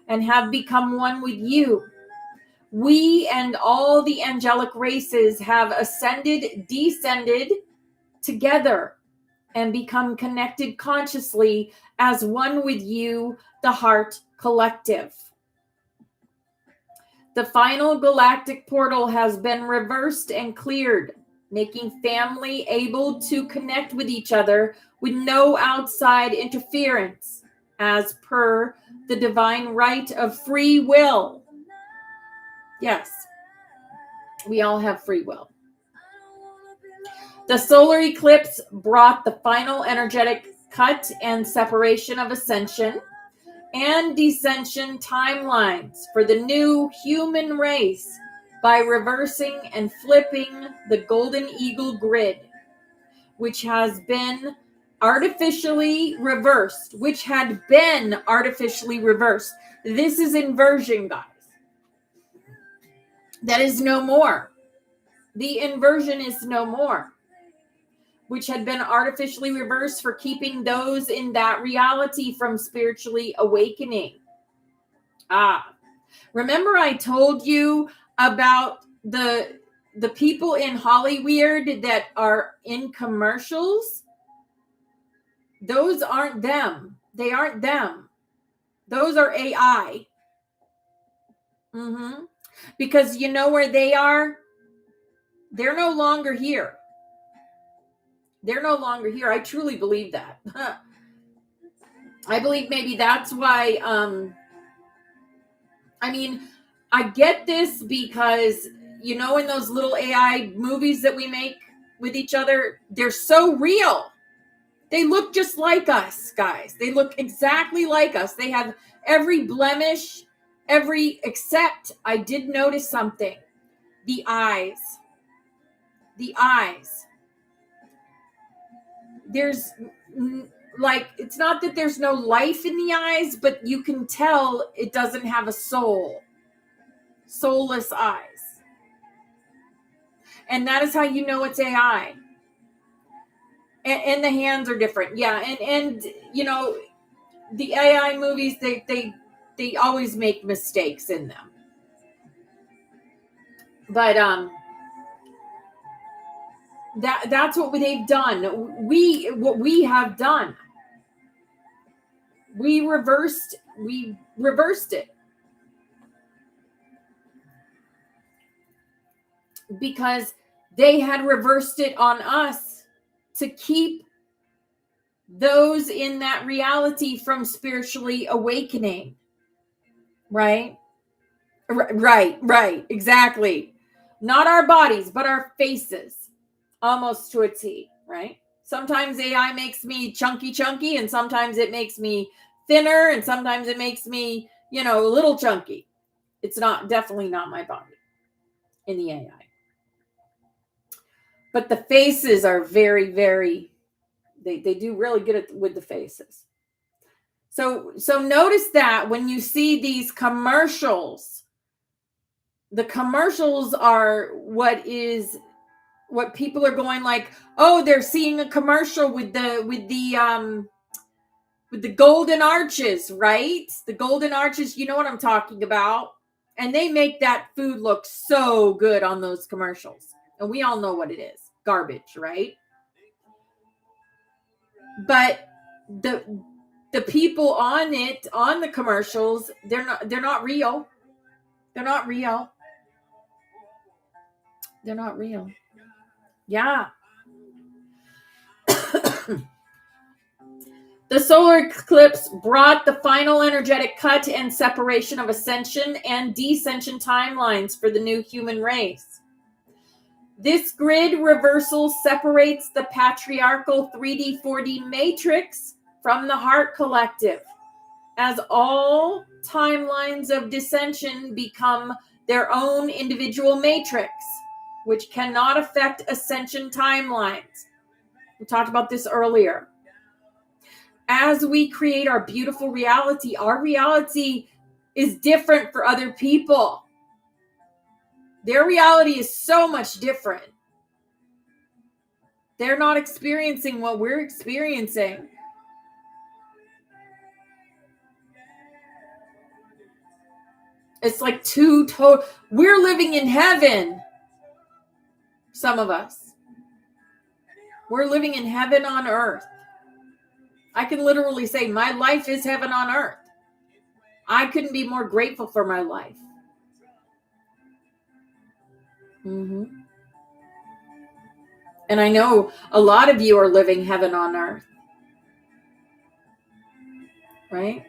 and have become one with you. We and all the angelic races have ascended, descended together and become connected consciously as one with you, the Heart Collective. The final galactic portal has been reversed and cleared, making family able to connect with each other with no outside interference, as per the divine right of free will. Yes, we all have free will. The solar eclipse brought the final energetic cut and separation of ascension and descension timelines for the new human race by reversing and flipping the golden eagle grid, which has been artificially reversed, This is inversion, guys. That is no more. The inversion is no more, which had been artificially reversed for keeping those in that reality from spiritually awakening. Remember I told you about the people in Hollywood that are in commercials? Those aren't them. They aren't them. Those are AI. Because you know where they are? They're no longer here. They're no longer here. I truly believe that. I believe maybe that's why, I get this because, you know, in those little AI movies that we make with each other, they're so real. They look just like us, guys. They look exactly like us. They have every blemish, except I did notice something. The eyes. There's it's not that there's no life in the eyes, but you can tell it doesn't have a soul. Soulless eyes. And that is how you know it's AI. And the hands are different. Yeah. And you know, the AI movies, they always make mistakes in them. But that's what they've done. What we have done. We reversed it. Because they had reversed it on us to keep those in that reality from spiritually awakening. Right? Right. Exactly. Not our bodies, but our faces. Almost to a T, right? Sometimes AI makes me chunky, and sometimes it makes me thinner, and sometimes it makes me, a little chunky. It's definitely not my body in the AI. But the faces are very, very, they do really good with the faces. So notice that when you see these commercials, the commercials are what people are going like, oh, they're seeing a commercial with the golden arches, right? The golden arches, you know what I'm talking about. And they make that food look so good on those commercials. And we all know what it is. Garbage, right? But the people on the commercials, they're not real. They're not real. They're not real. Yeah. The solar eclipse brought the final energetic cut and separation of ascension and descension timelines for the new human race. This grid reversal separates the patriarchal 3D 4D matrix from the heart collective, as all timelines of descension become their own individual matrix, which cannot affect ascension timelines. We talked about this earlier. As we create our beautiful reality, our reality is different for other people. Their reality is so much different. They're not experiencing what we're experiencing. It's like we're living in heaven. Some of us. We're living in heaven on earth. I can literally say my life is heaven on earth. I couldn't be more grateful for my life. Mm-hmm. And I know a lot of you are living heaven on earth. Right?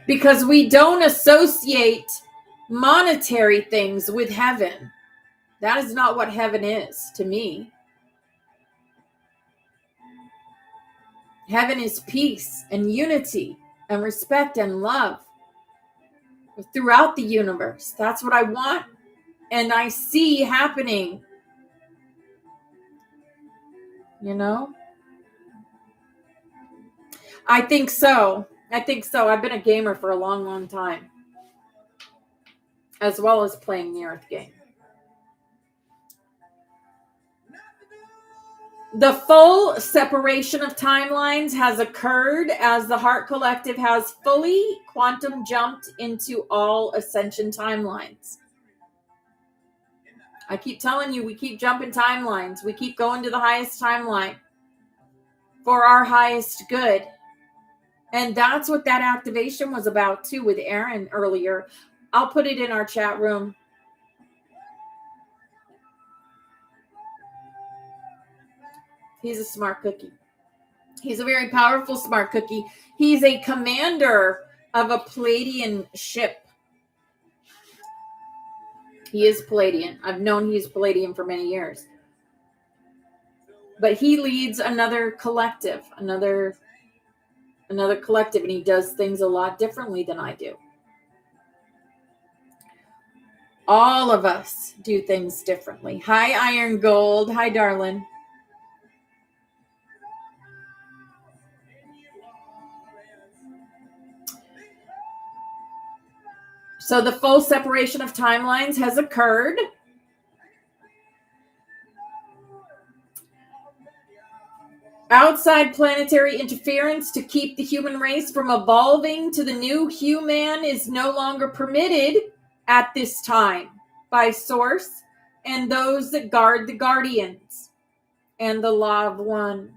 Because we don't associate monetary things with heaven. That is not what heaven is to me. Heaven is peace and unity and respect and love throughout the universe. That's what I want and I see happening. I think so. I've been a gamer for a long, long time, as well as playing the Earth game. The full separation of timelines has occurred as the Heart Collective has fully quantum jumped into all ascension timelines. I keep telling you, we keep jumping timelines. We keep going to the highest timeline for our highest good. And that's what that activation was about too with Aaron earlier. I'll put it in our chat room. He's a smart cookie. He's a very powerful smart cookie. He's a commander of a Palladian ship. He is Palladian. I've known he's Palladian for many years. But he leads another collective, another collective, and he does things a lot differently than I do. All of us do things differently. Hi, Iron Gold. Hi, darling. So the full separation of timelines has occurred. Outside planetary interference to keep the human race from evolving to the new human is no longer permitted at this time by Source and those that guard the guardians and the law of one.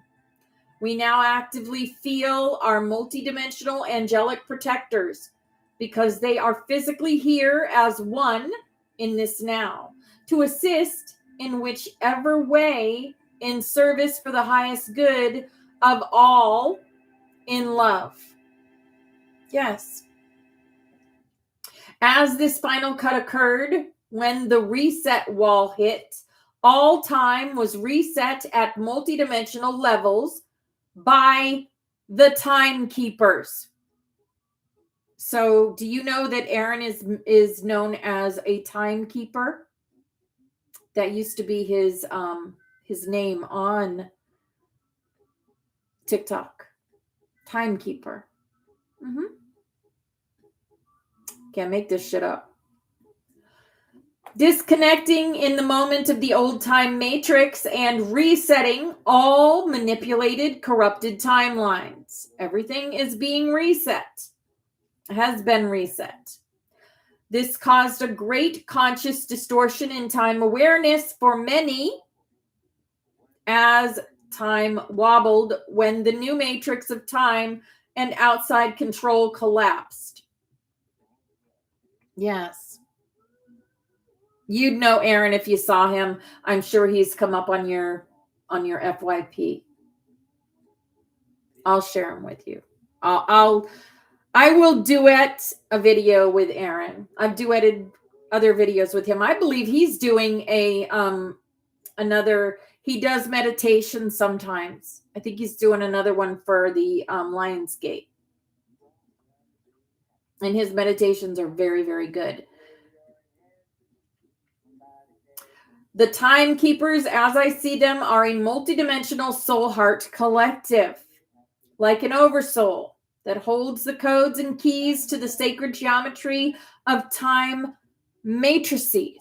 We now actively feel our multidimensional angelic protectors because they are physically here as one in this now. to assist in whichever way in service for the highest good of all in love. Yes. As this final cut occurred, when the reset wall hit, all time was reset at multidimensional levels by the timekeepers. So, do you know that Aaron is known as a timekeeper? That used to be his name on TikTok. Timekeeper. Can't make this shit up. Disconnecting in the moment of the old time matrix and resetting all manipulated, corrupted timelines. Everything is being reset. Has been reset. This caused a great conscious distortion in time awareness for many as time wobbled when the new matrix of time and outside control collapsed. Yes. You'd know Aaron if you saw him. I'm sure he's come up on your FYP. I'll share him with you. I will duet a video with Aaron. I've duetted other videos with him. I believe he's doing another. He does meditation sometimes. I think he's doing another one for the Lionsgate. And his meditations are very, very good. The timekeepers, as I see them, are a multidimensional soul heart collective, like an oversoul that holds the codes and keys to the sacred geometry of time matrices.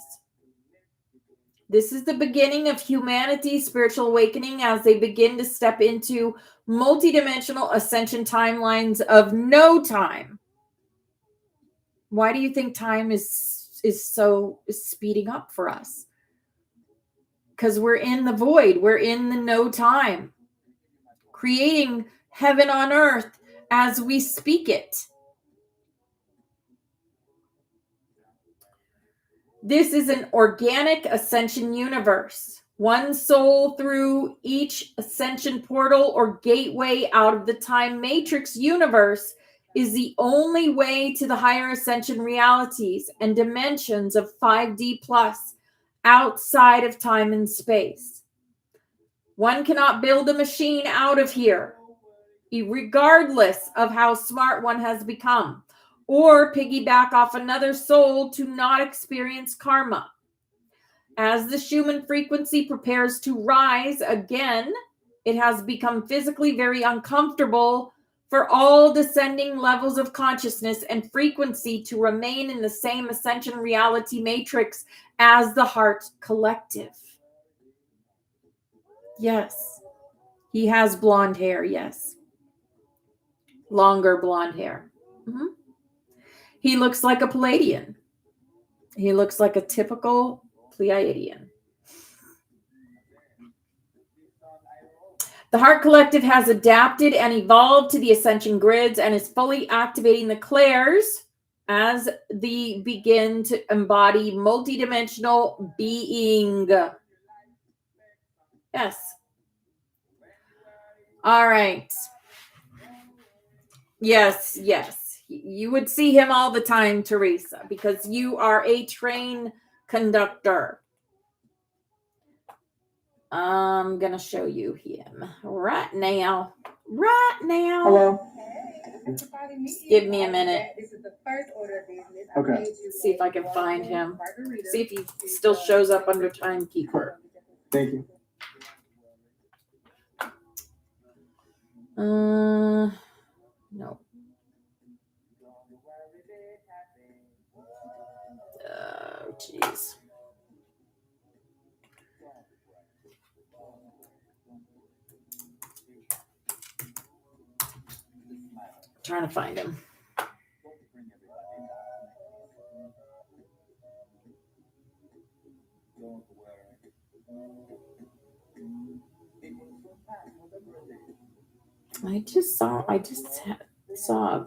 This is the beginning of humanity's spiritual awakening as they begin to step into multidimensional ascension timelines of no time. Why do you think time is speeding up for us? Because we're in the void. We're in the no time. Creating heaven on earth as we speak it. This is an organic ascension universe. One soul through each ascension portal or gateway out of the time matrix universe is the only way to the higher ascension realities and dimensions of 5D plus outside of time and space. One cannot build a machine out of here, regardless of how smart one has become, or piggyback off another soul to not experience karma. As the Schumann frequency prepares to rise again, it has become physically very uncomfortable for all descending levels of consciousness and frequency to remain in the same ascension reality matrix as the heart collective. Yes. He has blonde hair, yes. Longer blonde hair. Mm-hmm. He looks like a Pleiadian. He looks like a typical Pleiadian. The Heart Collective has adapted and evolved to the Ascension grids and is fully activating the clairs as they begin to embody multidimensional being. Yes. All right. Yes, yes. You would see him all the time, Teresa, because you are a train conductor. I'm going to show you him right now. Right now.
Hello.
Just give me a minute.
Okay.
See if I can find him. See if he still shows up under Timekeeper.
Thank you.
No. Oh, jeez. Trying to find him. I just saw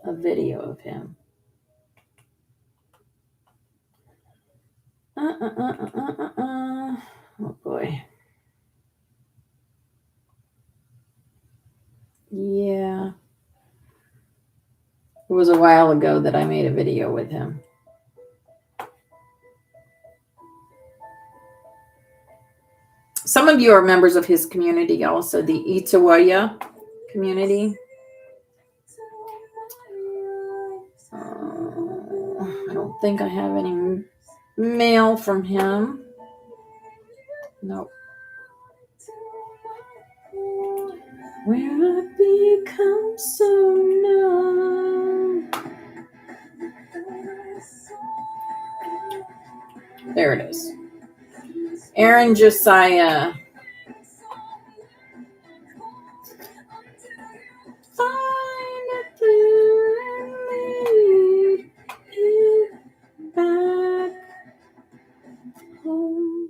a video of him. Oh boy. Yeah. It was a while ago that I made a video with him. Some of you are members of his community also, the Itawaya community. I don't think I have any mail from him. Nope. Where I become so numb. There it is. Aaron Josiah. Find a clear and lead it back home.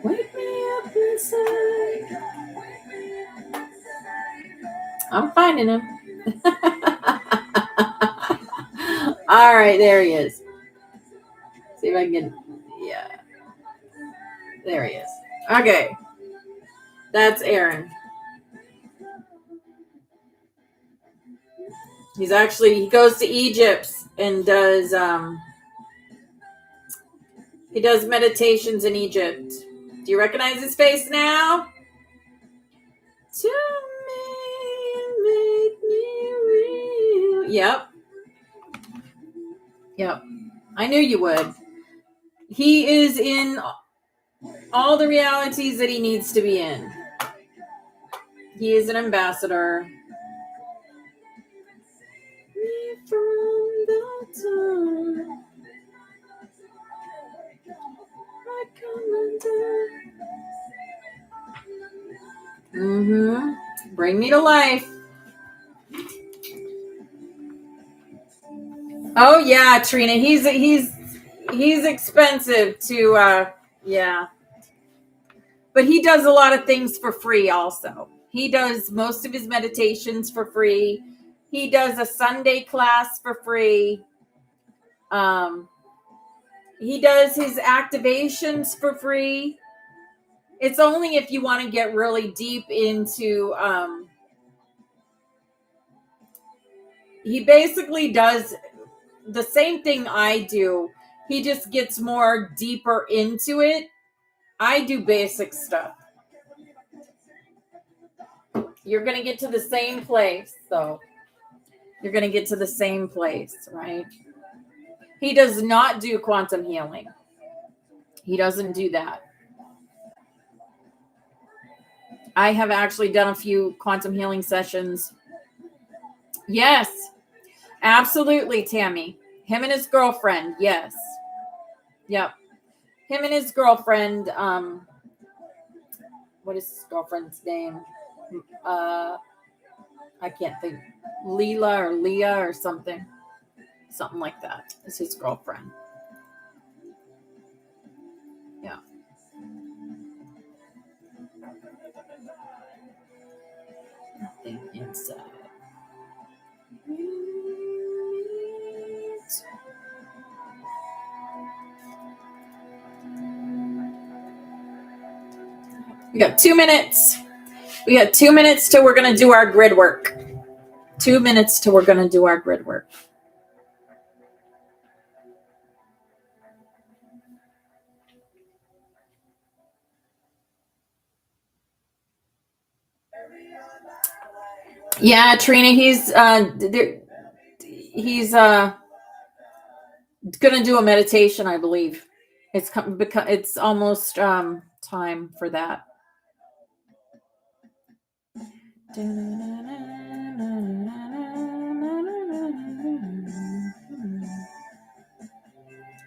Wake me up inside. I'm finding him. All right, there he is. See if I can. Yeah. There he is. Okay. That's Aaron. He goes to Egypt and does he does meditations in Egypt. Do you recognize his face now? To make me real. Yep. I knew you would. He is in all the realities that he needs to be in. He is an ambassador. From the time I come Bring me to life. Oh yeah, Trina. He's expensive to yeah. But he does a lot of things for free also. He does most of his meditations for free. He does a Sunday class for free. He does his activations for free. It's only if you want to get really deep into he basically does the same thing I do. He just gets more deeper into it. I do basic stuff. You're going to get to the same place, though. You're going to get to the same place, right? He does not do quantum healing. He doesn't do that. I have actually done a few quantum healing sessions. Yes, absolutely, Tammy. Him and his girlfriend, yes. Yep. Him and his girlfriend, what is his girlfriend's name? I can't think. Leela or Leah or something. Something like that is his girlfriend. Yeah. Nothing inside. We got 2 minutes. We got 2 minutes till we're going to do our grid work. 2 minutes till we're going to do our grid work. Yeah, Trina, he's gonna do a meditation, I believe. It's almost time for that.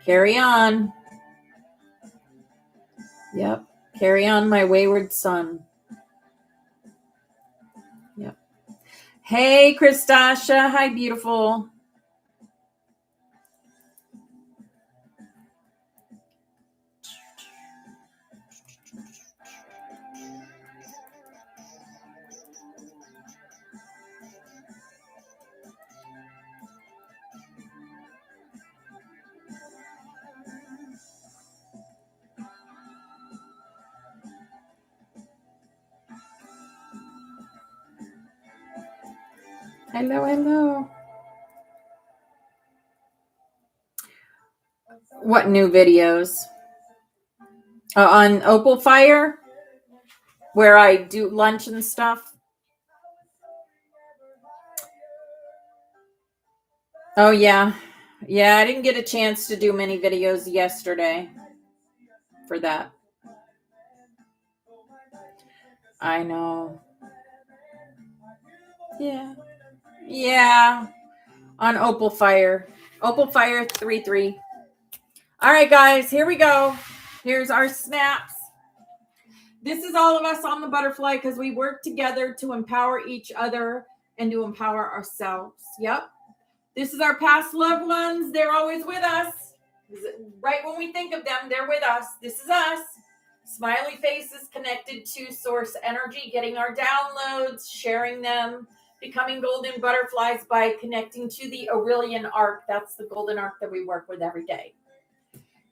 Carry on. Yep. Carry on, my wayward son. Yep. Hey, Christasha. Hi, beautiful. Hello, hello. What new videos? On Opal Fire, where I do lunch and stuff. Oh, yeah. Yeah, I didn't get a chance to do many videos yesterday for that. I know. Yeah. Yeah. On Opal Fire. Opal Fire 33. All right, guys, here we go. Here's our snaps. This is all of us on the butterfly because we work together to empower each other and to empower ourselves. Yep. This is our past loved ones. They're always with us. Right when we think of them, they're with us. This is us. Smiley faces connected to source energy, getting our downloads, sharing them, becoming golden butterflies by connecting to the Aurelian arc. That's the golden arc that we work with every day.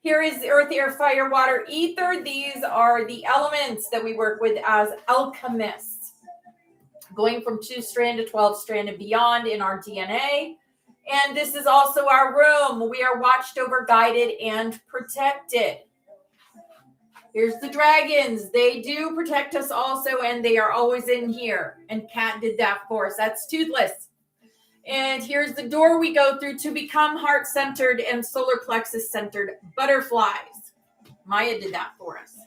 Here is earth, air, fire, water, ether. These are the elements that we work with as alchemists, going from 2-strand to 12-strand and beyond in our DNA. And this is also our room. We are watched over, guided, and protected. Here's the dragons. They do protect us also, and they are always in here. And Kat did that for us. That's Toothless. And here's the door we go through to become heart-centered and solar plexus-centered butterflies. Maya did that for us.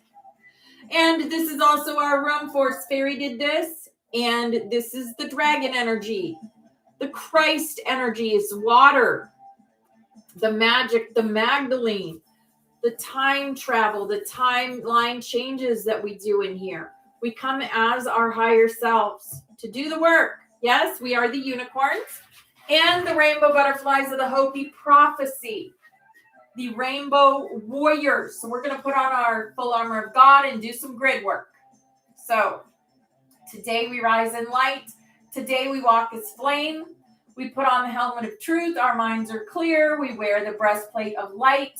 And this is also our room. Force Fairy did this. And this is the dragon energy. The Christ energy is water. The magic, the Magdalene. The time travel, the timeline changes that we do in here. We come as our higher selves to do the work. Yes, we are the unicorns and the rainbow butterflies of the Hopi prophecy, the rainbow warriors. So we're going to put on our full armor of God and do some grid work. So today we rise in light. Today we walk as flame. We put on the helmet of truth. Our minds are clear. We wear the breastplate of light.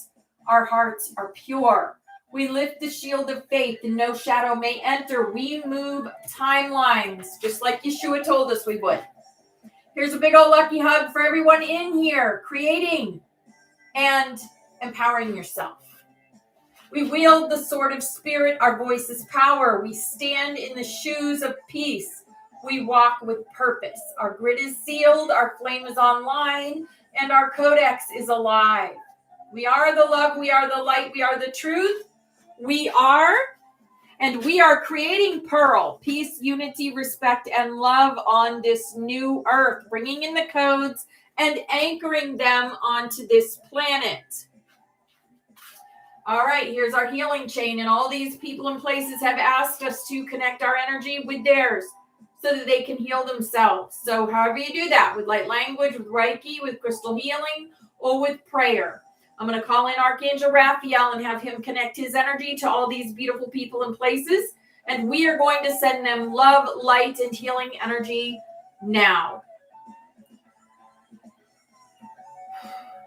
Our hearts are pure. We lift the shield of faith and no shadow may enter. We move timelines, just like Yeshua told us we would. Here's a big old lucky hug for everyone in here, creating and empowering yourself. We wield the sword of spirit. Our voice is power. We stand in the shoes of peace. We walk with purpose. Our grid is sealed. Our flame is online. And our codex is alive. We are the love, we are the light, we are the truth. We are creating pearl, peace, unity, respect, and love on this new earth, bringing in the codes and anchoring them onto this planet. All right, here's our healing chain, and all these people and places have asked us to connect our energy with theirs so that they can heal themselves. So however you do that, with light language, with Reiki, with crystal healing, or with prayer. I'm going to call in Archangel Raphael and have him connect his energy to all these beautiful people and places. And we are going to send them love, light, and healing energy now.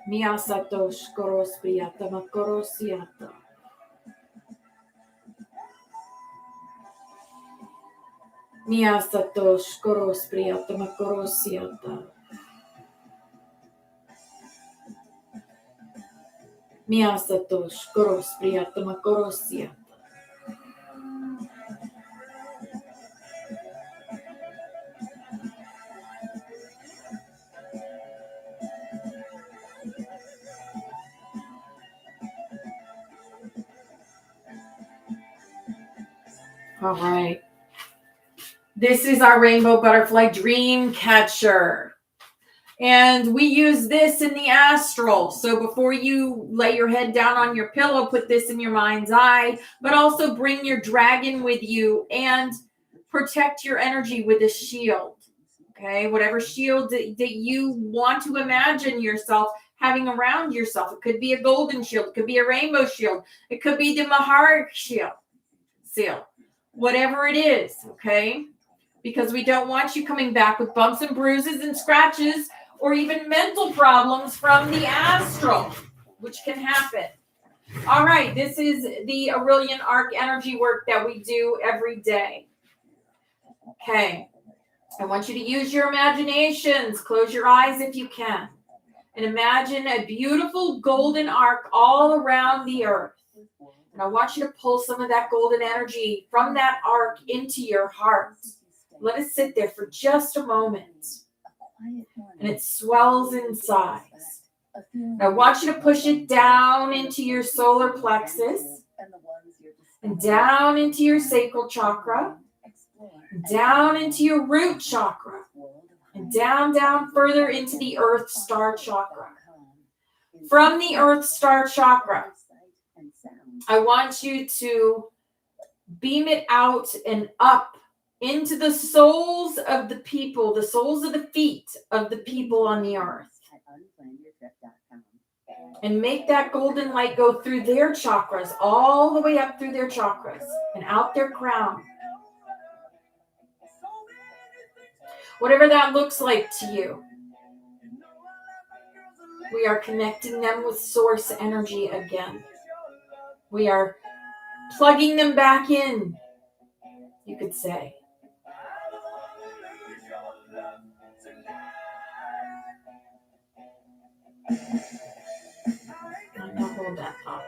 Miasatosh korospiata makorosiata. Miasatosh korospiata makorosiata. Miasatosh korospiata makorosiata. All right. This is our rainbow butterfly dream catcher. And we use this in the astral. So before you lay your head down on your pillow, put this in your mind's eye, but also bring your dragon with you and protect your energy with a shield. Okay, whatever shield that you want to imagine yourself having around yourself. It could be a golden shield. It could be a rainbow shield. It could be the Mahar shield. Seal. Whatever it is, okay? Because we don't want you coming back with bumps and bruises and scratches or even mental problems from the astral, which can happen. All right, this is the Aurelian arc energy work that we do every day. Okay. I want you to use your imaginations. Close your eyes if you can. And imagine a beautiful golden arc all around the earth. And I want you to pull some of that golden energy from that arc into your heart. Let it sit there for just a moment. And it swells in size. And I want you to push it down into your solar plexus. And down into your sacral chakra. Down into your root chakra. And down further into the Earth Star Chakra. From the Earth Star Chakra, I want you to beam it out and up into the soles of the people, the soles of the feet of the people on the earth. And make that golden light go through their chakras, all the way up through their chakras and out their crown. Whatever that looks like to you. We are connecting them with source energy again. We are plugging them back in, you could say. Now hold that thought.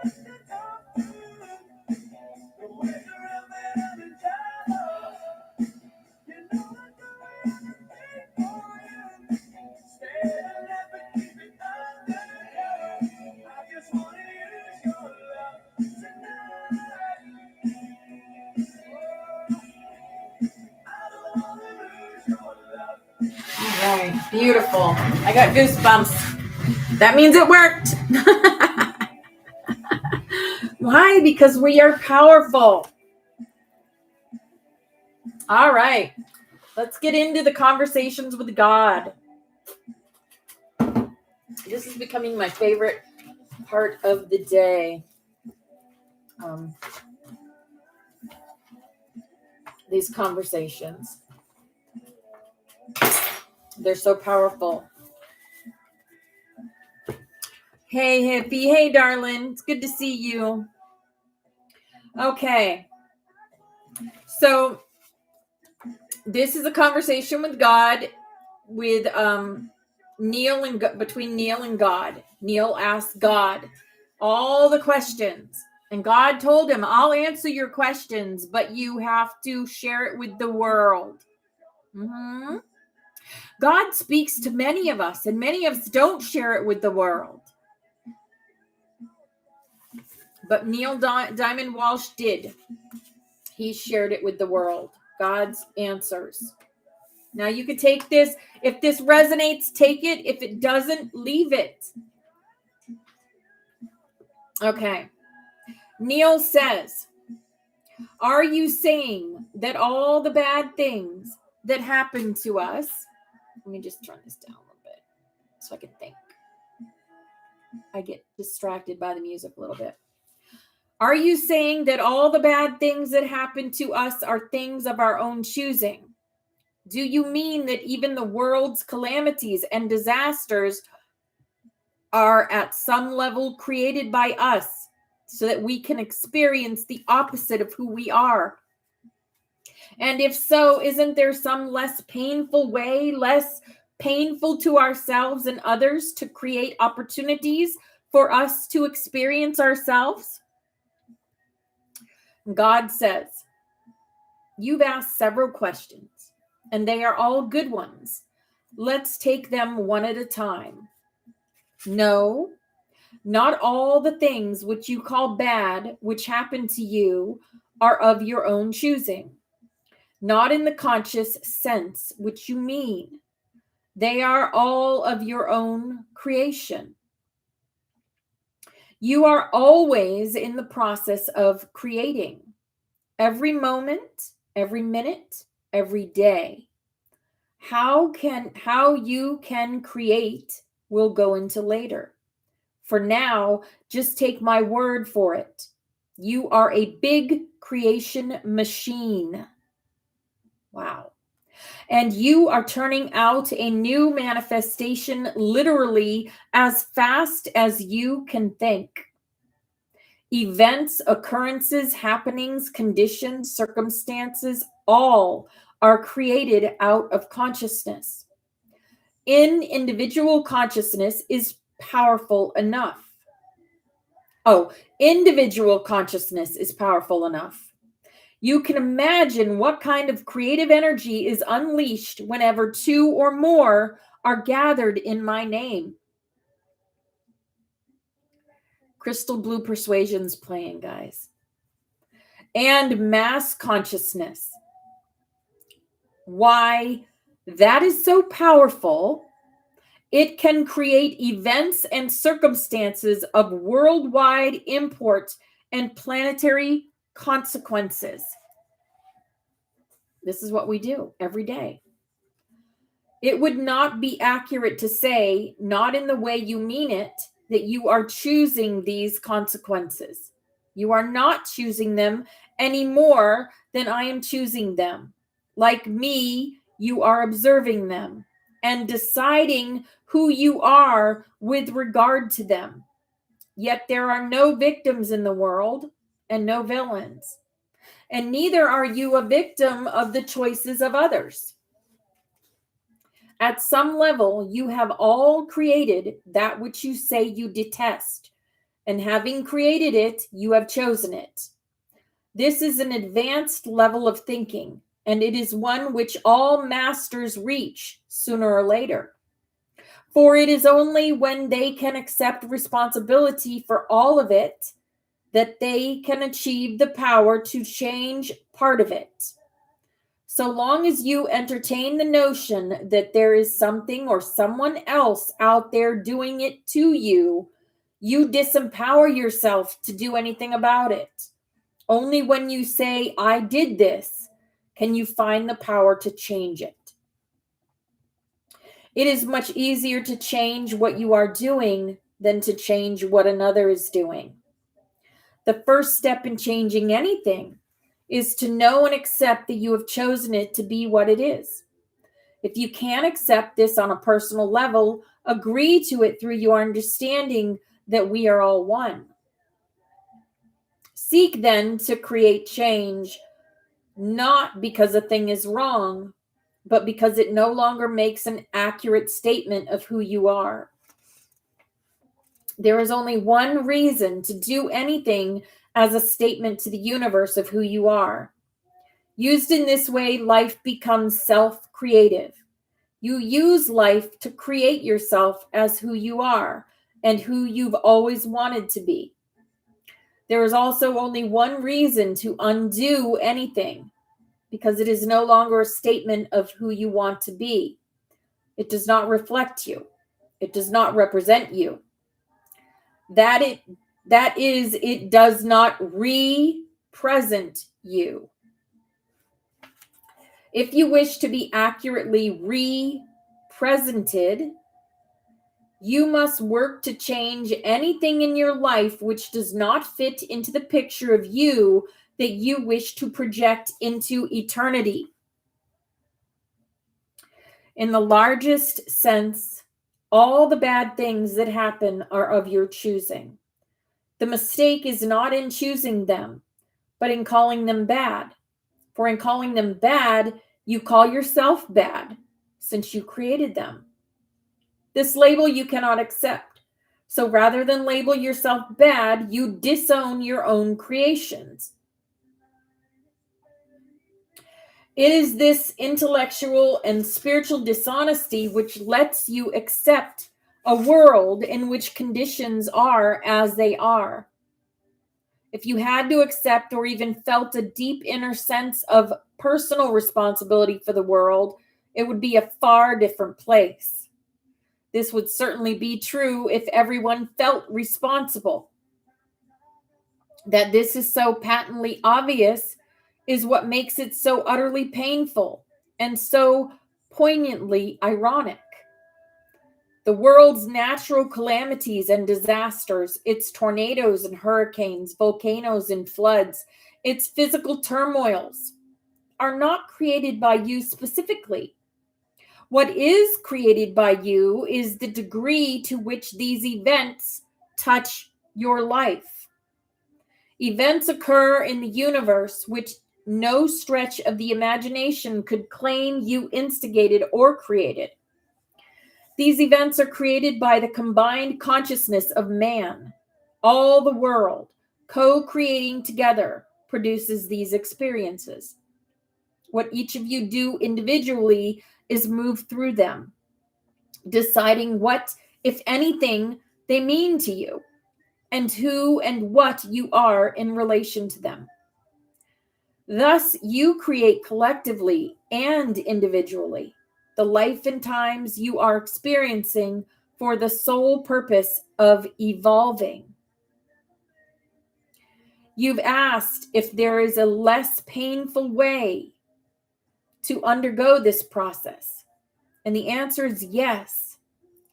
All right, beautiful. I got goosebumps. That means it worked. Why? Because we are powerful. All right, let's get into the conversations with God. This is becoming my favorite part of the day. These conversations. They're so powerful. Hey, hippie. Hey, darling. It's good to see you. Okay. So this is a conversation with God, with Neil and between Neil and God. Neil asked God all the questions, and God told him, "I'll answer your questions, but you have to share it with the world." Mm-hmm. God speaks to many of us, and many of us don't share it with the world. But Neil Diamond Walsh did. He shared it with the world. God's answers. Now you could take this. If this resonates, take it. If it doesn't, leave it. Okay. Neil says, are you saying that all the bad things that happen to us, let me just turn this down a little bit so I can think. I get distracted by the music a little bit. Are you saying that all the bad things that happen to us are things of our own choosing? Do you mean that even the world's calamities and disasters are at some level created by us so that we can experience the opposite of who we are? And if so, isn't there some less painful way, less painful to ourselves and others, to create opportunities for us to experience ourselves? God says, you've asked several questions, and they are all good ones. Let's take them one at a time. No, not all the things which you call bad, which happen to you, are of your own choosing. Not in the conscious sense which you mean. They are all of your own creation. You are always in the process of creating. Every moment, every minute, every day. How you can create will go into later. For now, just take my word for it. You are a big creation machine. Wow. And you are turning out a new manifestation literally as fast as you can think. Events, occurrences, happenings, conditions, circumstances, all are created out of consciousness. Individual consciousness is powerful enough. Individual consciousness is powerful enough. You can imagine what kind of creative energy is unleashed whenever two or more are gathered in my name. Crystal Blue Persuasion's playing, guys. And mass consciousness. Why that is so powerful, it can create events and circumstances of worldwide import and planetary consequences. This is what we do every day. It would not be accurate to say, not in the way you mean it, that you are choosing these consequences. You are not choosing them any more than I am choosing them. Like me, you are observing them and deciding who you are with regard to them. Yet there are no victims in the world and no villains. And neither are you a victim of the choices of others. At some level, you have all created that which you say you detest. And having created it, you have chosen it. This is an advanced level of thinking, and it is one which all masters reach sooner or later. For it is only when they can accept responsibility for all of it that they can achieve the power to change part of it. So long as you entertain the notion that there is something or someone else out there doing it to you, you disempower yourself to do anything about it. Only when you say, I did this, can you find the power to change it. It is much easier to change what you are doing than to change what another is doing. The first step in changing anything is to know and accept that you have chosen it to be what it is. If you can't accept this on a personal level, agree to it through your understanding that we are all one. Seek then to create change, not because a thing is wrong, but because it no longer makes an accurate statement of who you are. There is only one reason to do anything as a statement to the universe of who you are. Used in this way, life becomes self-creative. You use life to create yourself as who you are and who you've always wanted to be. There is also only one reason to undo anything, because it is no longer a statement of who you want to be. It does not reflect you. It does not represent you. It does not represent you. If you wish to be accurately represented, you must work to change anything in your life which does not fit into the picture of you that you wish to project into eternity. In the largest sense, all the bad things that happen are of your choosing. The mistake is not in choosing them, but in calling them bad. For in calling them bad, you call yourself bad, since you created them. This label you cannot accept. So rather than label yourself bad, you disown your own creations. It is this intellectual and spiritual dishonesty which lets you accept a world in which conditions are as they are. If you had to accept or even felt a deep inner sense of personal responsibility for the world, it would be a far different place. This would certainly be true if everyone felt responsible. That this is so patently obvious is what makes it so utterly painful and so poignantly ironic. The world's natural calamities and disasters, its tornadoes and hurricanes, volcanoes and floods, its physical turmoils, are not created by you specifically. What is created by you is the degree to which these events touch your life. Events occur in the universe which no stretch of the imagination could claim you instigated or created. These events are created by the combined consciousness of man. All the world, co-creating together, produces these experiences. What each of you do individually is move through them, deciding what, if anything, they mean to you, and who and what you are in relation to them. Thus, you create collectively and individually the life and times you are experiencing for the sole purpose of evolving. You've asked if there is a less painful way to undergo this process, and the answer is yes,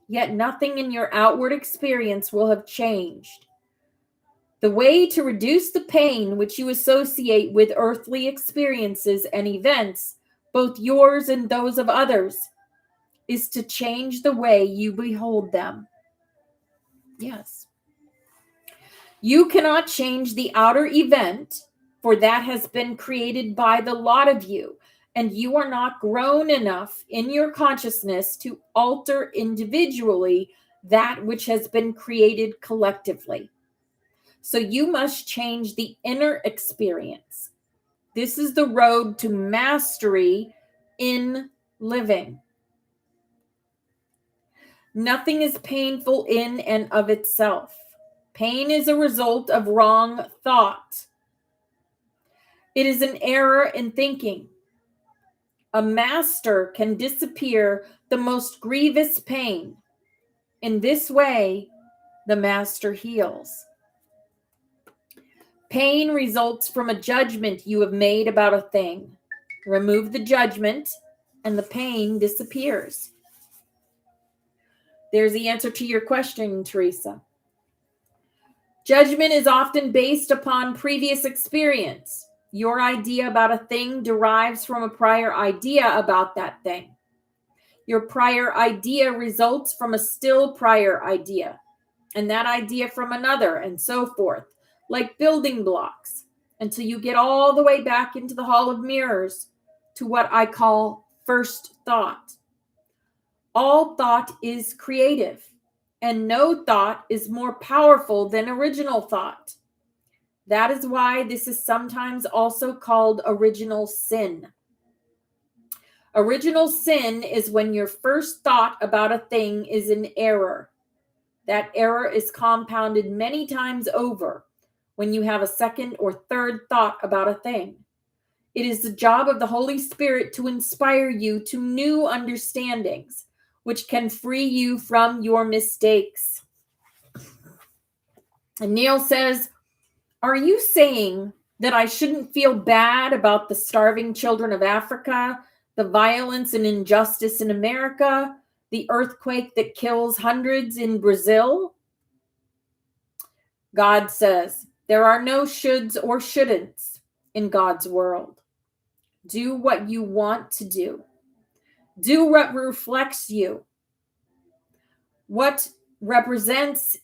yet nothing in your outward experience will have changed. The way to reduce the pain which you associate with earthly experiences and events, both yours and those of others, is to change the way you behold them. Yes. You cannot change the outer event, for that has been created by the lot of you, and you are not grown enough in your consciousness to alter individually that which has been created collectively. So you must change the inner experience. This is the road to mastery in living. Nothing is painful in and of itself. Pain is a result of wrong thought. It is an error in thinking. A master can disappear the most grievous pain. In this way, the master heals. Pain results from a judgment you have made about a thing. Remove the judgment, and the pain disappears. There's the answer to your question, Teresa. Judgment is often based upon previous experience. Your idea about a thing derives from a prior idea about that thing. Your prior idea results from a still prior idea, and that idea from another, and so forth, like building blocks, until you get all the way back into the Hall of Mirrors to what I call first thought. All thought is creative, and no thought is more powerful than original thought. That is why this is sometimes also called original sin. Original sin is when your first thought about a thing is an error. That error is compounded many times over when you have a second or third thought about a thing. It is the job of the Holy Spirit to inspire you to new understandings, which can free you from your mistakes. And Neil says, are you saying that I shouldn't feel bad about the starving children of Africa, the violence and injustice in America, the earthquake that kills hundreds in Brazil? God says, there are no shoulds or shouldn'ts in God's world. Do what you want to do. Do what reflects you. What represents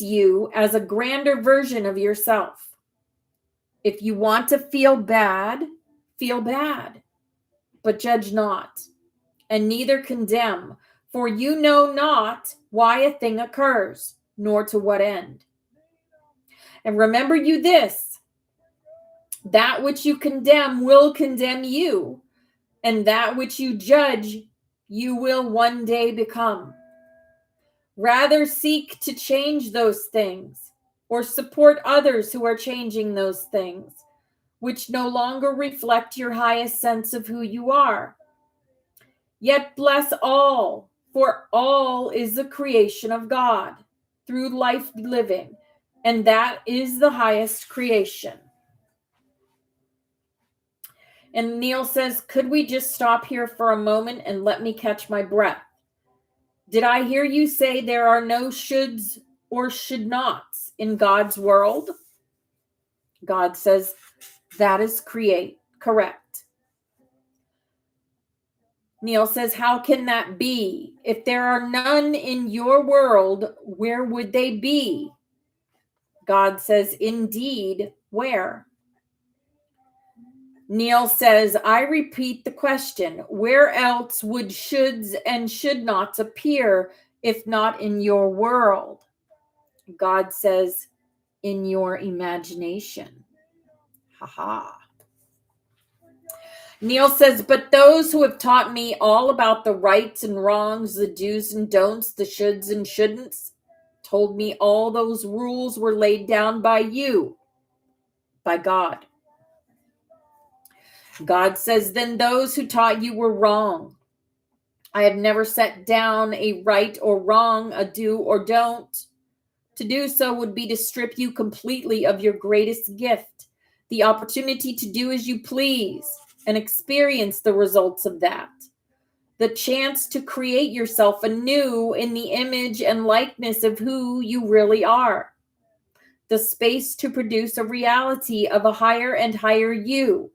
you as a grander version of yourself. If you want to feel bad, but judge not, and neither condemn, for you know not why a thing occurs, nor to what end. And remember you this, that which you condemn will condemn you, and that which you judge, you will one day become. Rather seek to change those things, or support others who are changing those things, which no longer reflect your highest sense of who you are. Yet bless all, for all is the creation of God through life living, and that is the highest creation. And Neil says, could we just stop here for a moment and let me catch my breath? Did I hear you say there are no shoulds or should nots in God's world? God says, that is correct. Neil says, how can that be? If there are none in your world, where would they be? God says, indeed, where? Neil says, I repeat the question, where else would shoulds and should nots appear if not in your world? God says, in your imagination. Haha. Neil says, but those who have taught me all about the rights and wrongs, the do's and don'ts, the shoulds and shouldn'ts, told me all those rules were laid down by you, by God. God says, then those who taught you were wrong. I have never set down a right or wrong, a do or don't. To do so would be to strip you completely of your greatest gift, the opportunity to do as you please and experience the results of that. The chance to create yourself anew in the image and likeness of who you really are. The space to produce a reality of a higher and higher you,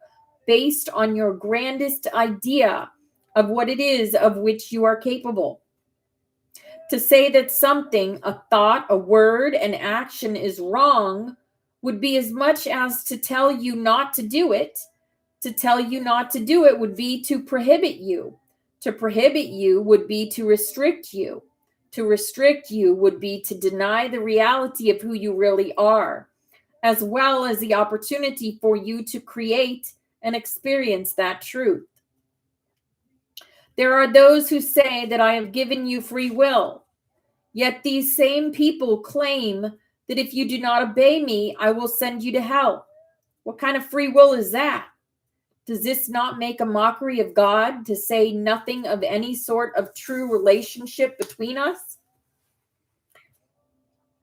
based on your grandest idea of what it is of which you are capable. To say that something, a thought, a word, an action is wrong would be as much as to tell you not to do it. To tell you not to do it would be to prohibit you. To prohibit you would be to restrict you. To restrict you would be to deny the reality of who you really are, as well as the opportunity for you to create and experience that truth. There are those who say that I have given you free will, yet these same people claim that if you do not obey me, I will send you to hell. What kind of free will is that? Does this not make a mockery of God, to say nothing of any sort of true relationship between us?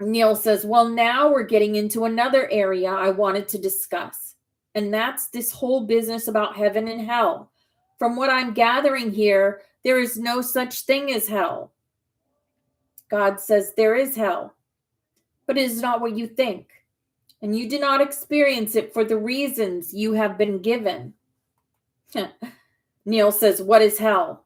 Neil says, well, now we're getting into another area I wanted to discuss, and that's this whole business about heaven and hell. From what I'm gathering here, there is no such thing as hell. God says there is hell, but it is not what you think, and you do not experience it for the reasons you have been given. Neil says, what is hell?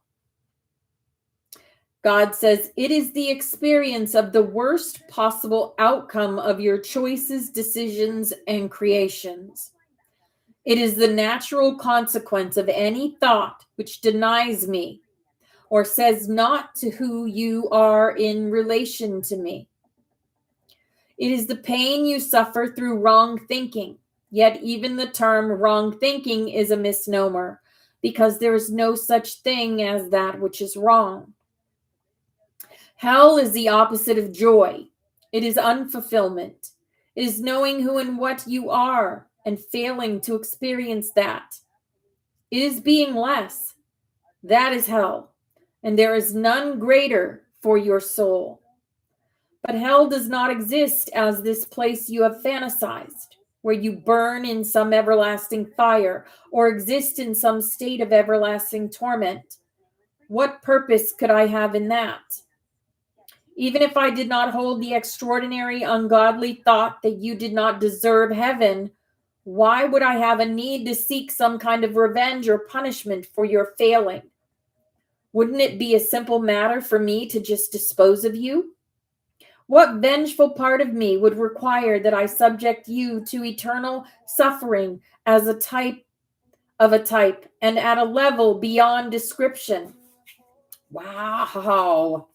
God says, it is the experience of the worst possible outcome of your choices, decisions, and creations. It is the natural consequence of any thought which denies me or says not to who you are in relation to me. It is the pain you suffer through wrong thinking. Yet even the term wrong thinking is a misnomer, because there is no such thing as that which is wrong. Hell is the opposite of joy. It is unfulfillment. It is knowing who and what you are and failing to experience that. It is being less. That is hell, and there is none greater for your soul. But hell does not exist as this place you have fantasized, where you burn in some everlasting fire or exist in some state of everlasting torment. What purpose could I have in that? Even if I did not hold the extraordinary, ungodly thought that you did not deserve heaven, why would I have a need to seek some kind of revenge or punishment for your failing? Wouldn't it be a simple matter for me to just dispose of you? What vengeful part of me would require that I subject you to eternal suffering as a type of a type and at a level beyond description? Wow.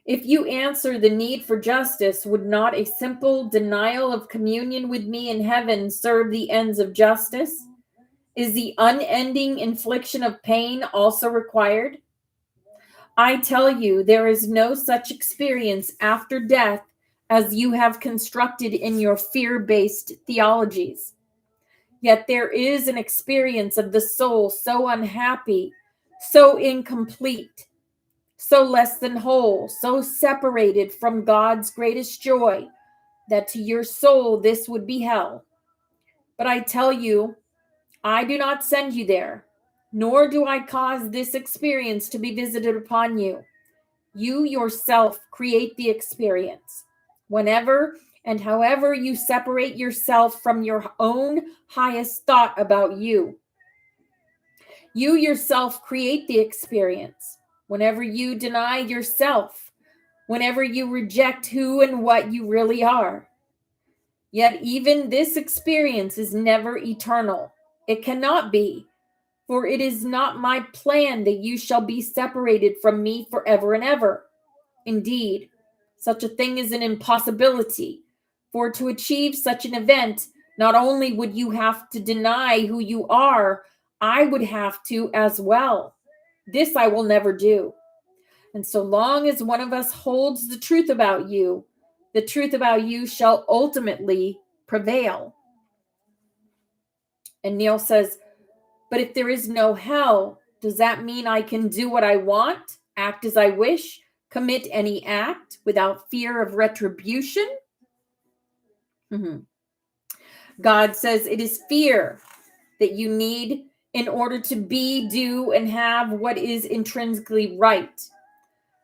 If you answer the need for justice, would not a simple denial of communion with me in heaven serve the ends of justice? Is the unending infliction of pain also required? I tell you, there is no such experience after death as you have constructed in your fear-based theologies. Yet there is an experience of the soul so unhappy, so incomplete, so less than whole, so separated from God's greatest joy, that to your soul this would be hell. But I tell you, I do not send you there, nor do I cause this experience to be visited upon you. You yourself create the experience. Whenever and however you separate yourself from your own highest thought about you, you yourself create the experience. Whenever you deny yourself, whenever you reject who and what you really are, Yet even this experience is never eternal. It cannot be, for it is not my plan that you shall be separated from me forever and ever. Indeed, such a thing is an impossibility, for to achieve such an event, not only would you have to deny who you are, I would have to as well. This I will never do. And so long as one of us holds the truth about you shall ultimately prevail. And Neil says, but if there is no hell, does that mean I can do what I want, act as I wish, commit any act without fear of retribution? God says it is fear that you need in order to be, do, and have what is intrinsically right.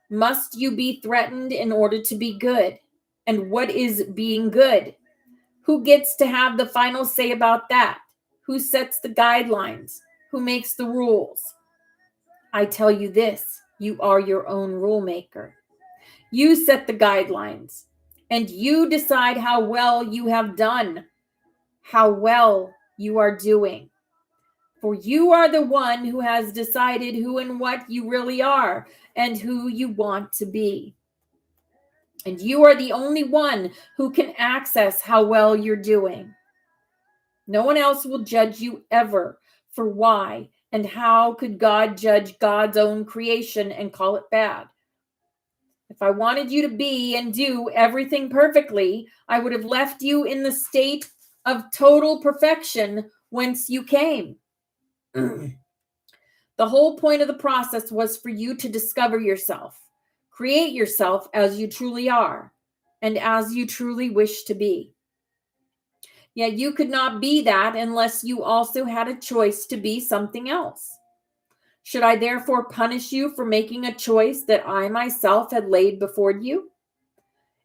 Must you be threatened in order to be good? And what is being good? Who gets to have the final say about that? Who sets the guidelines? Who makes the rules? I tell you this, you are your own rule maker. You set the guidelines, and you decide how well you have done, how well you are doing. For you are the one who has decided who and what you really are and who you want to be. And you are the only one who can access how well you're doing. No one else will judge you ever for why and how could God judge God's own creation and call it bad? If I wanted you to be and do everything perfectly, I would have left you in the state of total perfection whence you came. The whole point of the process was for you to discover yourself, create yourself as you truly are, and as you truly wish to be. Yet you could not be that unless you also had a choice to be something else. Should I therefore punish you for making a choice that I myself had laid before you?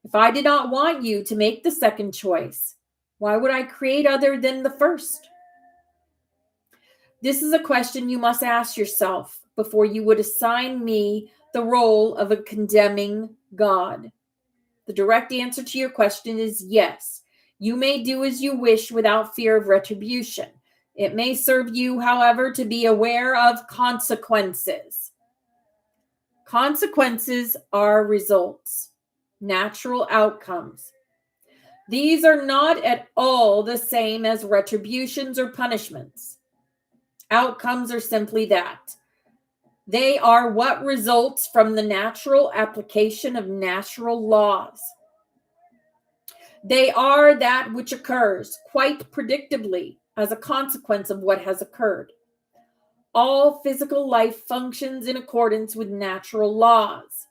If I did not want you to make the second choice, why would I create other than the first? This is a question you must ask yourself before you would assign me the role of a condemning God. The direct answer to your question is yes. You may do as you wish without fear of retribution. It may serve you, however, to be aware of consequences. Consequences are results, natural outcomes. These are not at all the same as retributions or punishments. Outcomes are simply that. They are what results from the natural application of natural laws. They are that which occurs quite predictably as a consequence of what has occurred. All physical life functions in accordance with natural laws.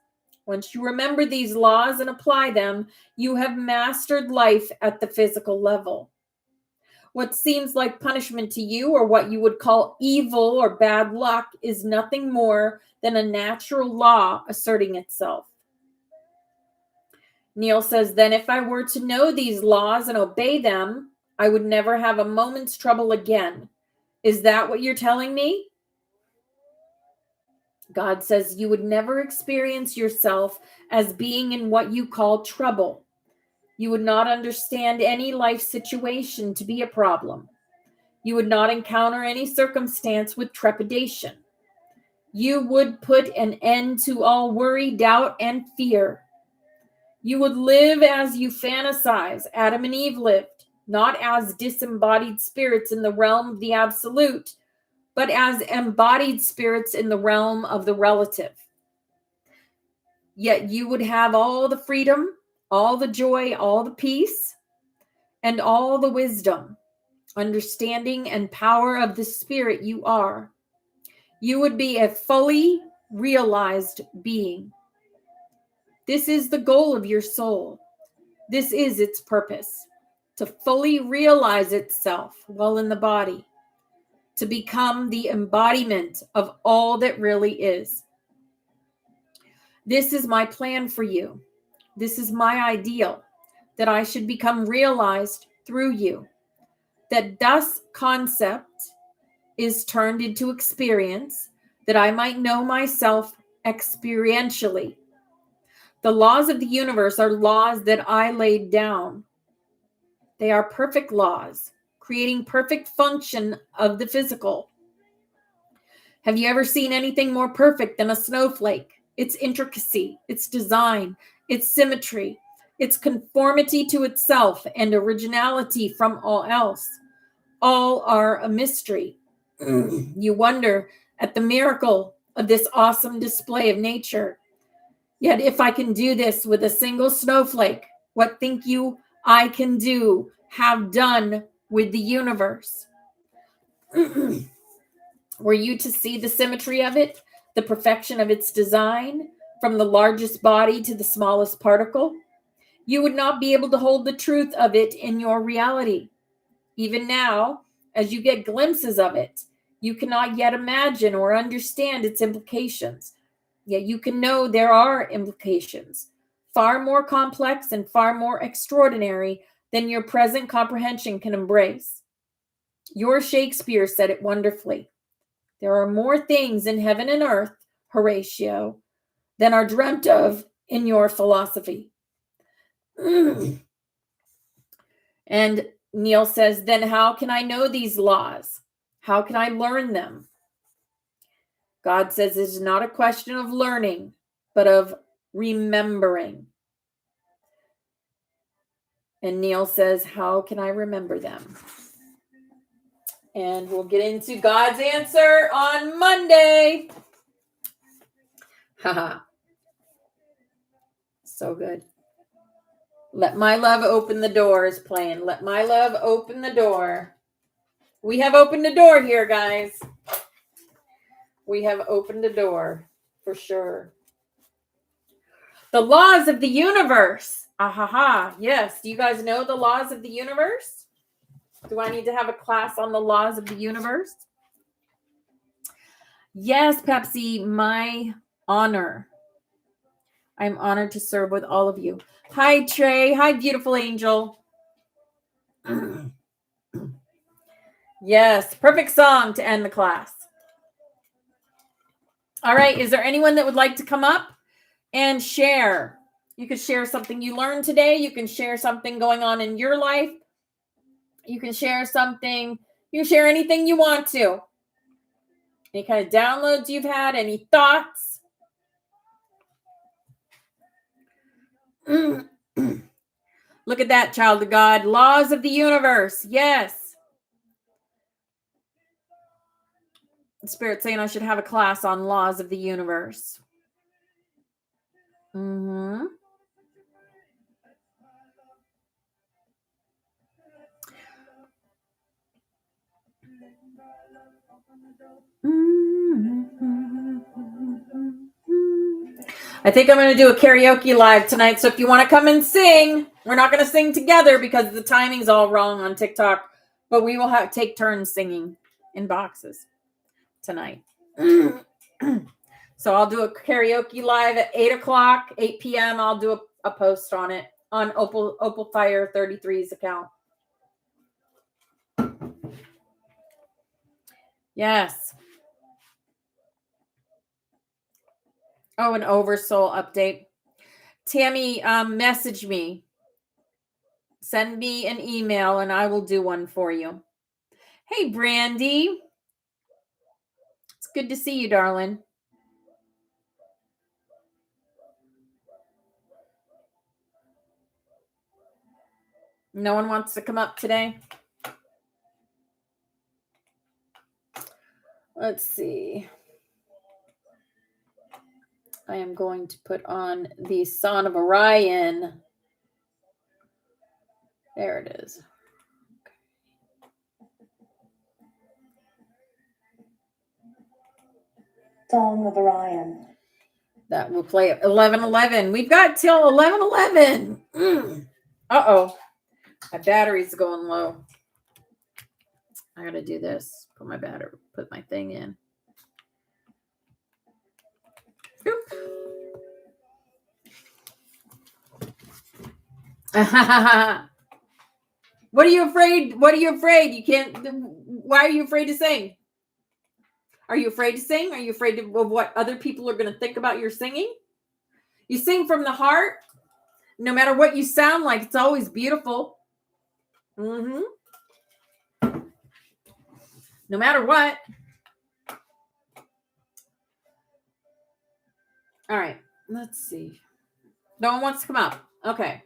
Once you remember these laws and apply them, you have mastered life at the physical level. What seems like punishment to you, or what you would call evil or bad luck, is nothing more than a natural law asserting itself. Neil says, then if I were to know these laws and obey them, I would never have a moment's trouble again. Is that what you're telling me? God says you would never experience yourself as being in what you call trouble. You would not understand any life situation to be a problem. You would not encounter any circumstance with trepidation. You would put an end to all worry, doubt, and fear. You would live as you fantasize Adam and Eve lived, not as disembodied spirits in the realm of the absolute, but as embodied spirits in the realm of the relative. Yet you would have all the freedom, all the joy, all the peace, and all the wisdom, understanding, and power of the spirit you are. You would be a fully realized being. This is the goal of your soul. This is its purpose, to fully realize itself while in the body, to become the embodiment of all that really is. This is my plan for you. This is my ideal, that I should become realized through you, that thus concept is turned into experience, that I might know myself experientially. The laws of the universe are laws that I laid down. They are perfect laws, creating perfect function of the physical. Have you ever seen anything more perfect than a snowflake? Its intricacy, its design, its symmetry, its conformity to itself, and originality from all else. All are a mystery. You wonder at the miracle of this awesome display of nature. Yet if I can do this with a single snowflake, what think you I can do, have done with the universe? Were you to see the symmetry of it, the perfection of its design, from the largest body to the smallest particle, you would not be able to hold the truth of it in your reality. Even now, as you get glimpses of it, you cannot yet imagine or understand its implications. Yet you can know there are implications, far more complex and far more extraordinary than your present comprehension can embrace. Your Shakespeare said it wonderfully. There are more things in heaven and earth, Horatio, than are dreamt of in your philosophy. And Neil says, then how can I know these laws? How can I learn them? God says it is not a question of learning, but of remembering. And Neil says, how can I remember them? And we'll get into God's answer on Monday. Haha. So good. Let my love open the door is playing. Let my love open the door. We have opened the door here, guys. We have opened the door for sure. The laws of the universe. Ahaha. Yes. Do you guys know the laws of the universe? Do I need to have a class on the laws of the universe? Yes, Pepsi, my honor. I'm honored to serve with all of you. Hi, Trey. Hi, beautiful angel. Yes, perfect song to end the class. All right. Is there anyone that would like to come up and share? You could share something you learned today. You can share something going on in your life. You can share something. You can share anything you want to. Any kind of downloads you've had, any thoughts? Look at that, child of God. Laws of the universe. Yes. The Spirit saying I should have a class on laws of the universe. Mm-hmm. I think I'm going to do a karaoke live tonight. So if you want to come and sing, we're not going to sing together because the timing's all wrong on TikTok, but we will take turns singing in boxes tonight. So I'll do a karaoke live at 8 o'clock, 8 p.m. I'll do a post on it on Opal Fire 33's account. Yes. Oh, an Oversoul update. Tammy, message me. Send me an email and I will do one for you. Hey, Brandy. It's good to see you, darling. No one wants to come up today? Let's see. I am going to put on the Son of Orion. There it is.
Song of Orion.
That will play at 11:11. We've got till 11:11. Uh-oh. My battery's going low. I gotta do this. Put my thing in. What are you afraid? What are you afraid? You can't. Why are you afraid to sing? Are you afraid to sing? Are you afraid of what other people are going to think about your singing? You sing from the heart. No matter what you sound like, it's always beautiful. Mm-hmm. No matter what. All right. Let's see. No one wants to come up. Okay.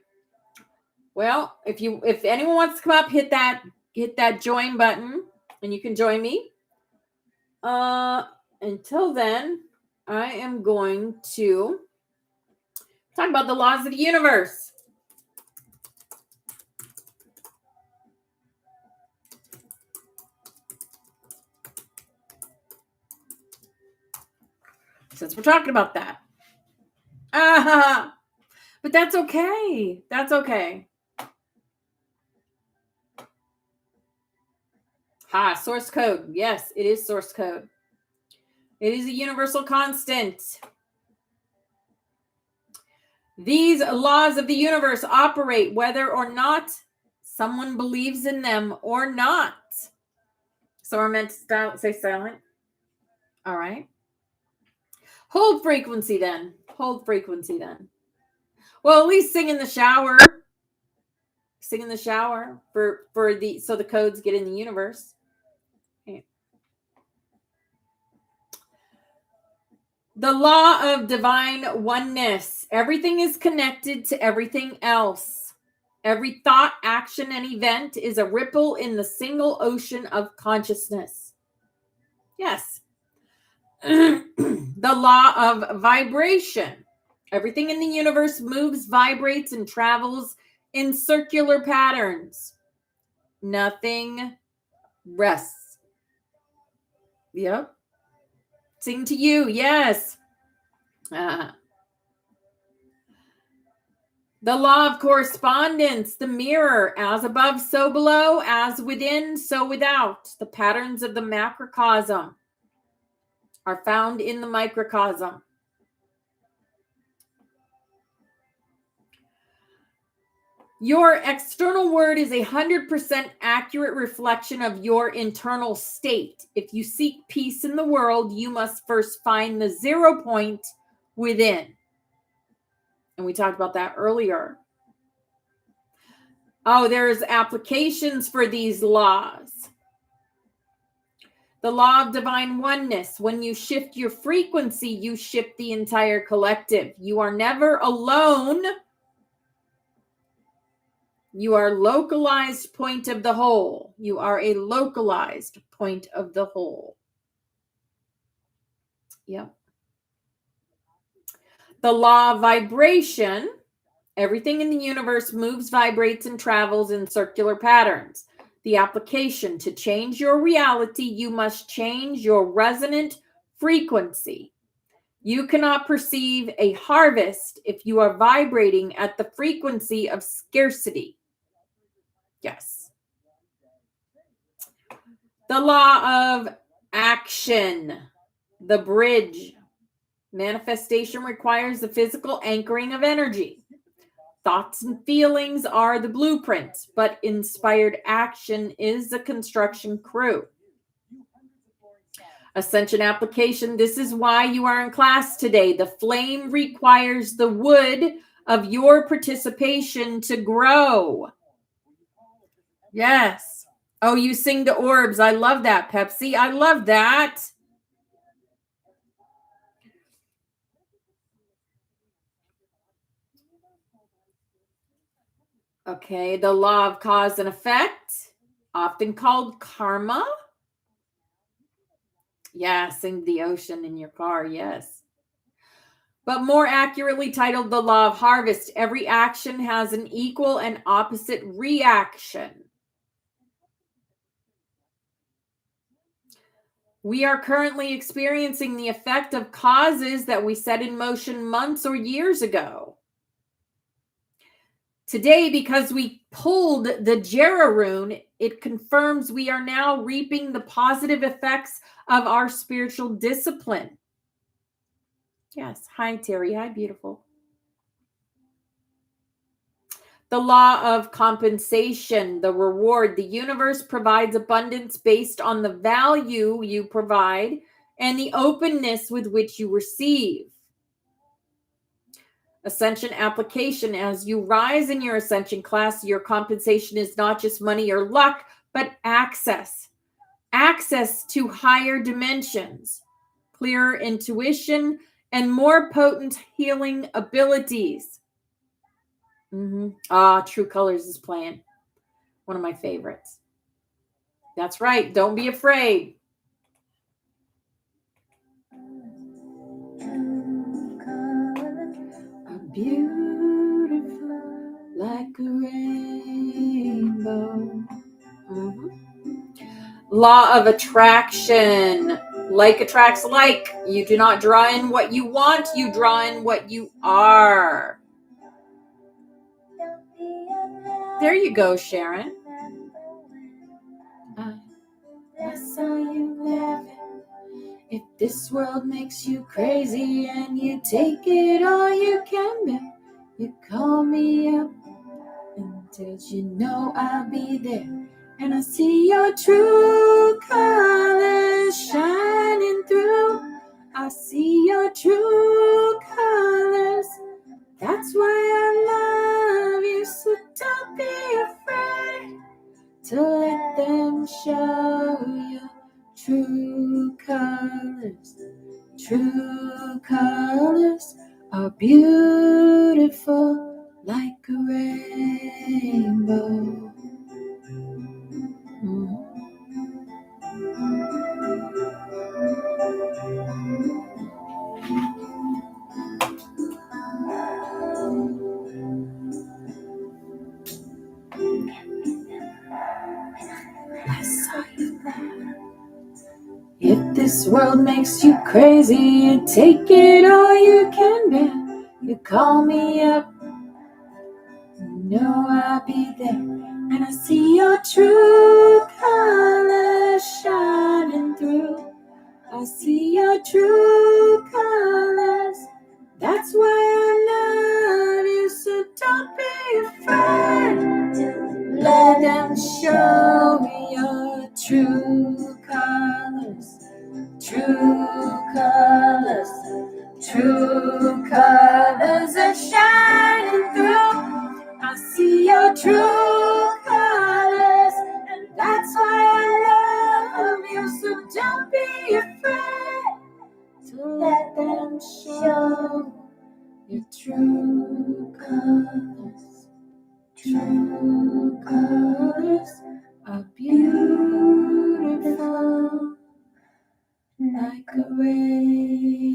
Well, if anyone wants to come up, hit that join button and you can join me. Until then, I am going to talk about the laws of the universe. Since we're talking about that. But that's okay. That's okay. Source code. Yes, it is source code. It is a universal constant. These laws of the universe operate whether or not someone believes in them or not. So we're meant to say silent. All right. Hold frequency then. Hold frequency then. Well, at least sing in the shower. Sing in the shower so the codes get in the universe. Okay. The law of divine oneness. Everything is connected to everything else. Every thought, action, and event is a ripple in the single ocean of consciousness. Yes. The law of vibration. Everything in the universe moves, vibrates, and travels in circular patterns. Nothing rests. Yep. Sing to you. Yes. The law of correspondence, the mirror, as above, so below, as within, so without. The patterns of the macrocosm are found in the microcosm. Your external word is 100% accurate reflection of your internal state. If you seek peace in the world, you must first find the 0 point within. And we talked about that earlier. Oh, there's applications for these laws. The law of divine oneness. When you shift your frequency, you shift the entire collective. You are never alone. You are localized point of the whole. You are a localized point of the whole. Yep. The law of vibration. Everything in the universe moves, vibrates, and travels in circular patterns. The application: to change your reality, you must change your resonant frequency. You cannot perceive a harvest if you are vibrating at the frequency of scarcity. Yes. The law of action, the bridge. Manifestation requires the physical anchoring of energy. Thoughts and feelings are the blueprints, but inspired action is the construction crew. Ascension application. This is why you are in class today. The flame requires the wood of your participation to grow. Yes. Oh, you sing to orbs. I love that, Pepsi. I love that. Okay, the law of cause and effect, often called karma. Yeah, sing the ocean in your car, yes. But more accurately titled the law of harvest. Every action has an equal and opposite reaction. We are currently experiencing the effect of causes that we set in motion months or years ago. Today, because we pulled the Jera rune, it confirms we are now reaping the positive effects of our spiritual discipline. Yes. Hi, Terry. Hi, beautiful. The law of compensation, the reward. The universe provides abundance based on the value you provide and the openness with which you receive. Ascension application. As you rise in your Ascension class, your compensation is not just money or luck, but access. Access to higher dimensions, clearer intuition, and more potent healing abilities. True Colors is playing. One of my favorites. That's right. Don't be afraid. A beautiful like a rainbow. Law of attraction. Like attracts like. You do not draw in what you want. You draw in what you are. There you go, Sharon. I saw you laughing. If this world makes you crazy and you take it all you can bear, you call me up and did you know I'll be there? And I see your true colors shining through. I see your true colors. That's why I love you, so don't be afraid to let them show your true colors. True colors are beautiful like a rainbow. I saw you there. If this world makes you crazy, you take it all you can bear. You call me up, you know I'll be there. And I see your true colors shining through. I see your true colors. That's why I love you, so don't be afraid to let them show your true colors. True colors. True colors are shining through. I see your true colors, and that's why I love you, so don't be afraid to let them show your true colors. True colors are beautiful like a rainbow.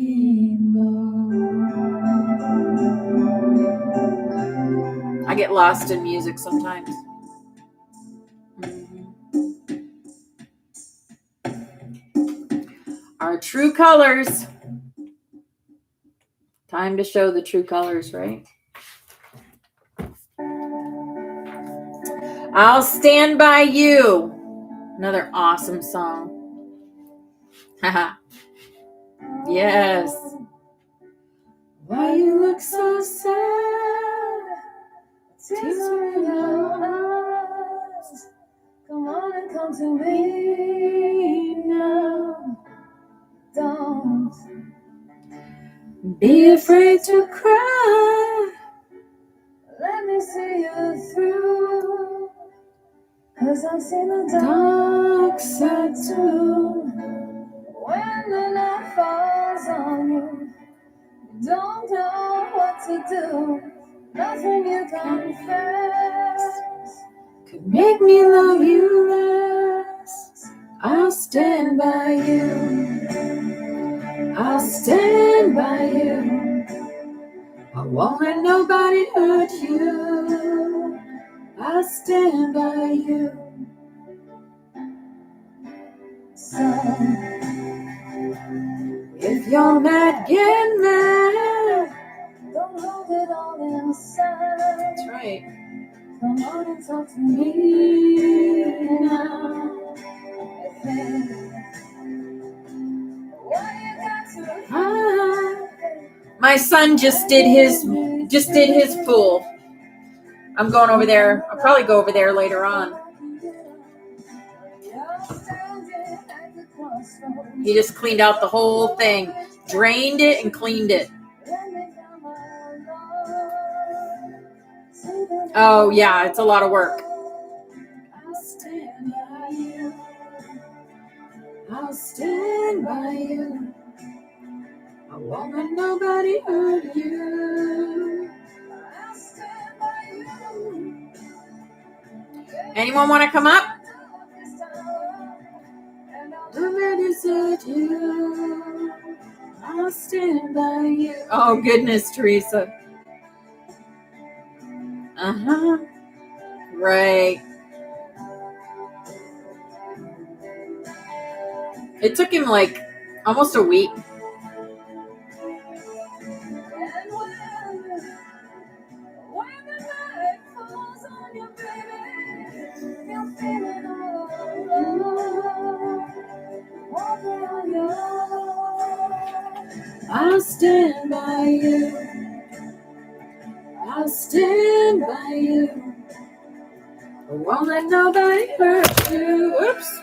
I get lost in music sometimes. Our true colors. Time to show the true colors, right? I'll stand by you. Another awesome song. Haha. Yes. Why you look so sad? Tears are in your eyes. Come on and come to me now. Don't be afraid to cry. Let me see you through. 'Cause I've seen the dark side too. When the night falls on you, you don't know what to do. Nothing you confess could make me love you less. I'll stand by you. I'll stand by you. I won't let nobody hurt you. I'll stand by you. So, if you're mad, get mad. Don't hold it all inside. That's right. Come on and talk to me now. My son just did his pool. I'm going over there. I'll probably go over there later on. He just cleaned out the whole thing, drained it and cleaned it. Oh, yeah, it's a lot of work. I'll stand by you. I won't let nobody hurt you. I'll stand by you. Anyone want to come up? Never desert you. I'll stand by you. Oh, goodness, Teresa. Uh-huh. Right. It took him like almost a week. I'll stand by you. I'll stand by you. I won't let nobody hurt you. Whoops.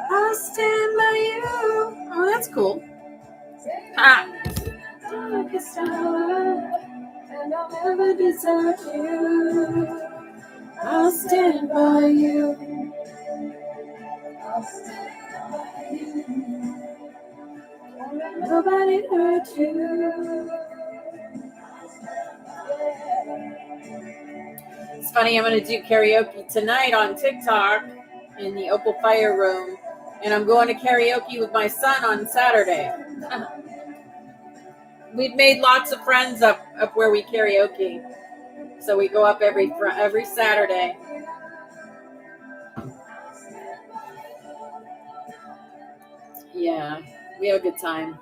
I'll stand by you. Oh, that's cool. Ha. Darkest hour, and I'll never desert you. I'll stand by you. I'll stand by you. Won't let nobody hurt you. It's funny, I'm going to do karaoke tonight on TikTok in the Opal Fire Room. And I'm going to karaoke with my son on Saturday. We've made lots of friends up where we karaoke. So we go up every Saturday. Yeah, we have a good time.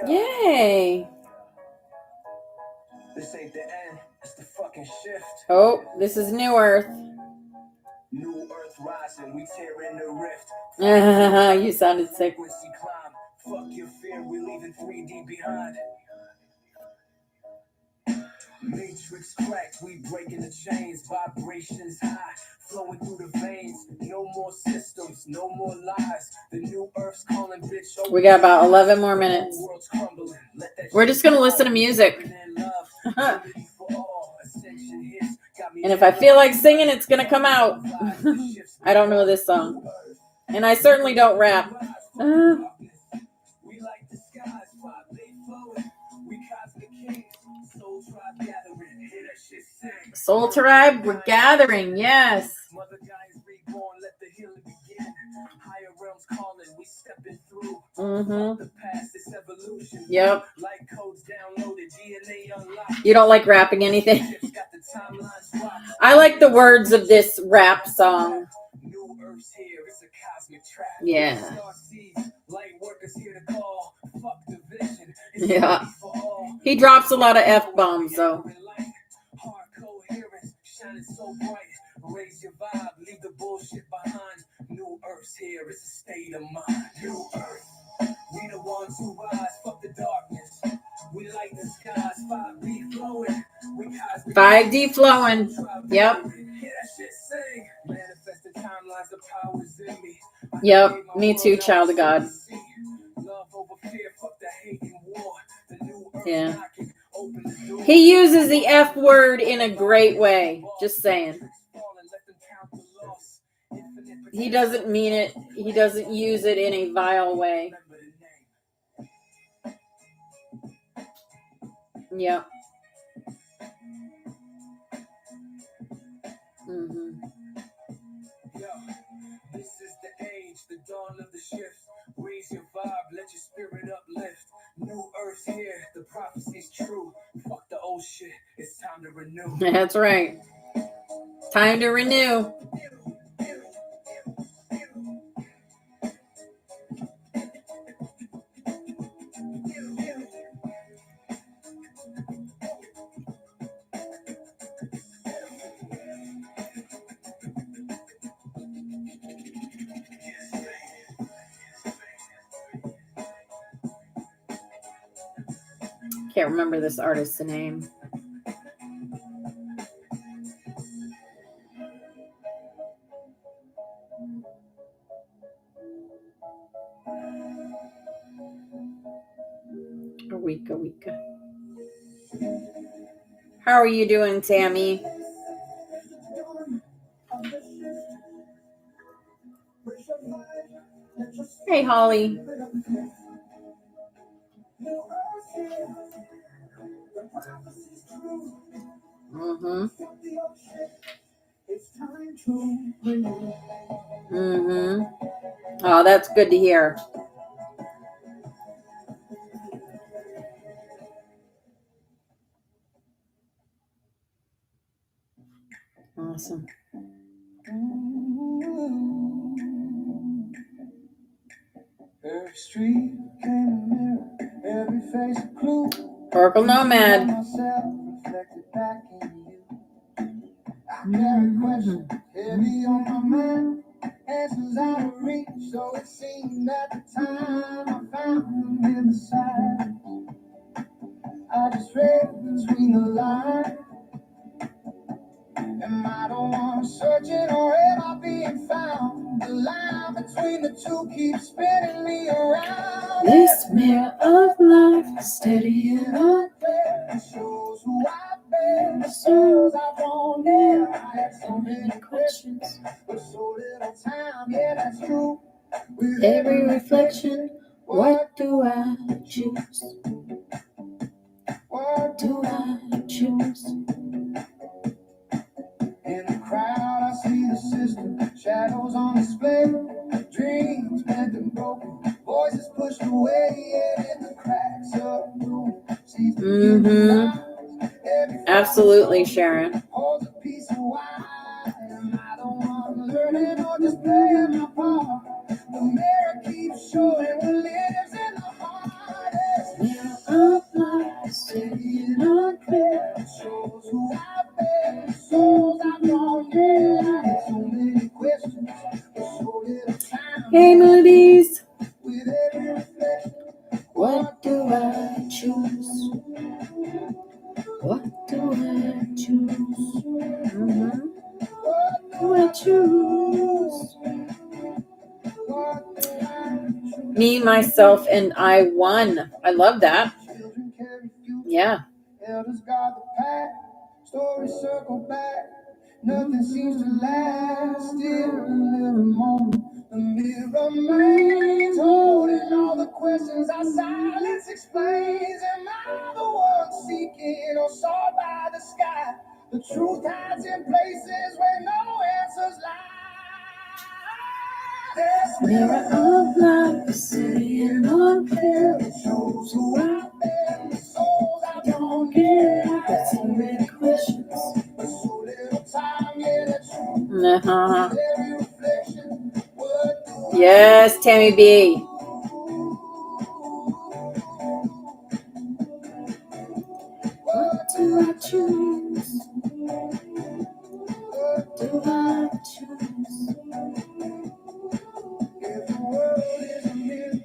Yay!
This ain't the end, it's the fucking shift.
Oh, this is New Earth.
New Earth rising, we tearing the rift.
You sounded sick.
Frequency climb. Fuck your fear, we're leaving 3D behind. Matrix cracked, we breaking the chains. Vibrations high, flowing through the veins. No more systems, no more lies. The new Earth's calling, bitch.
We got about 11 more minutes. We're just going to listen to music. And if I feel like singing, it's going to come out. I don't know this song. And I certainly don't rap. Soul Tribe, we're gathering, yes. Mm-hmm. Yep. You don't like rapping anything? I like the words of this rap song. Yeah. Yeah. He drops a lot of F-bombs, though. Raise your vibe, leave the bullshit behind. New Earth's here, it's a state of mind. New Earth, we the ones who rise, fuck the darkness. We light the skies, 5D flowing. 5D flowing. Yep. Yep, me too, child of God. Yeah. He uses the F word in a great way. Just saying. He doesn't mean it. He doesn't use it in a vile way. Yep. Mm-hmm. This is the age, the dawn of the shift. Raise your vibe, let your spirit uplift. New Earth here, the prophecy's true. Fuck the old shit, it's time to renew. That's right. Time to renew. can't remember this artist's name. Wika. How are you doing, Tammy? Hey, Holly. Mm-hmm. Mm-hmm. Oh, that's good to hear. Awesome.
Every street became a mirror, every face a clue.
Oracle Nomad.
Myself reflected back in you. I carry questions heavy on my mind, answers out of reach. So it seemed at the time I found them in the silence. I just read between the lines. Am I the one searching, or am I being found? The line between the two keeps spinning me around. This mirror of life, steady and unclear, it shows who I've been, the souls I've known. Yeah, I had so many questions, but so little time. Yeah, that's true. With every reflection, what do I choose? What do I choose? In the crowd, I see the system, shadows on display, dreams bent and broken, voices pushed away, and in the cracks of the room, see the
Absolutely, Sharon.
holds a piece of why. Am I the one learning or just playing my part? The mirror keeps showing what lives in the heart. Mirror of life, steady and unclear, it shows who I've been, the souls I've known. Yeah, I had so many questions, but so little time.
Hey, Moody's.
With every reflection, what do I choose? What do I choose?
Mm-hmm.
What do I choose? What do I choose?
Me, myself, and I won. I love that.
Children carry future.
Yeah.
Elders guard the path. Stories circle back. Nothing seems to last. Still a little moment. The mirror remains holding all the questions our silence explains. Am I the one seeking or sought by the sky? The truth hides in places where no answers lie. This mirror of life is sitting unclear. It shows who I've been, the souls I don't get. I got so many questions, but so little time. Yeah, that's true.
Uh-huh.
Every reflection, what do I
Yes, Tammy B.
What do I choose? What do I choose? If the world is a myth,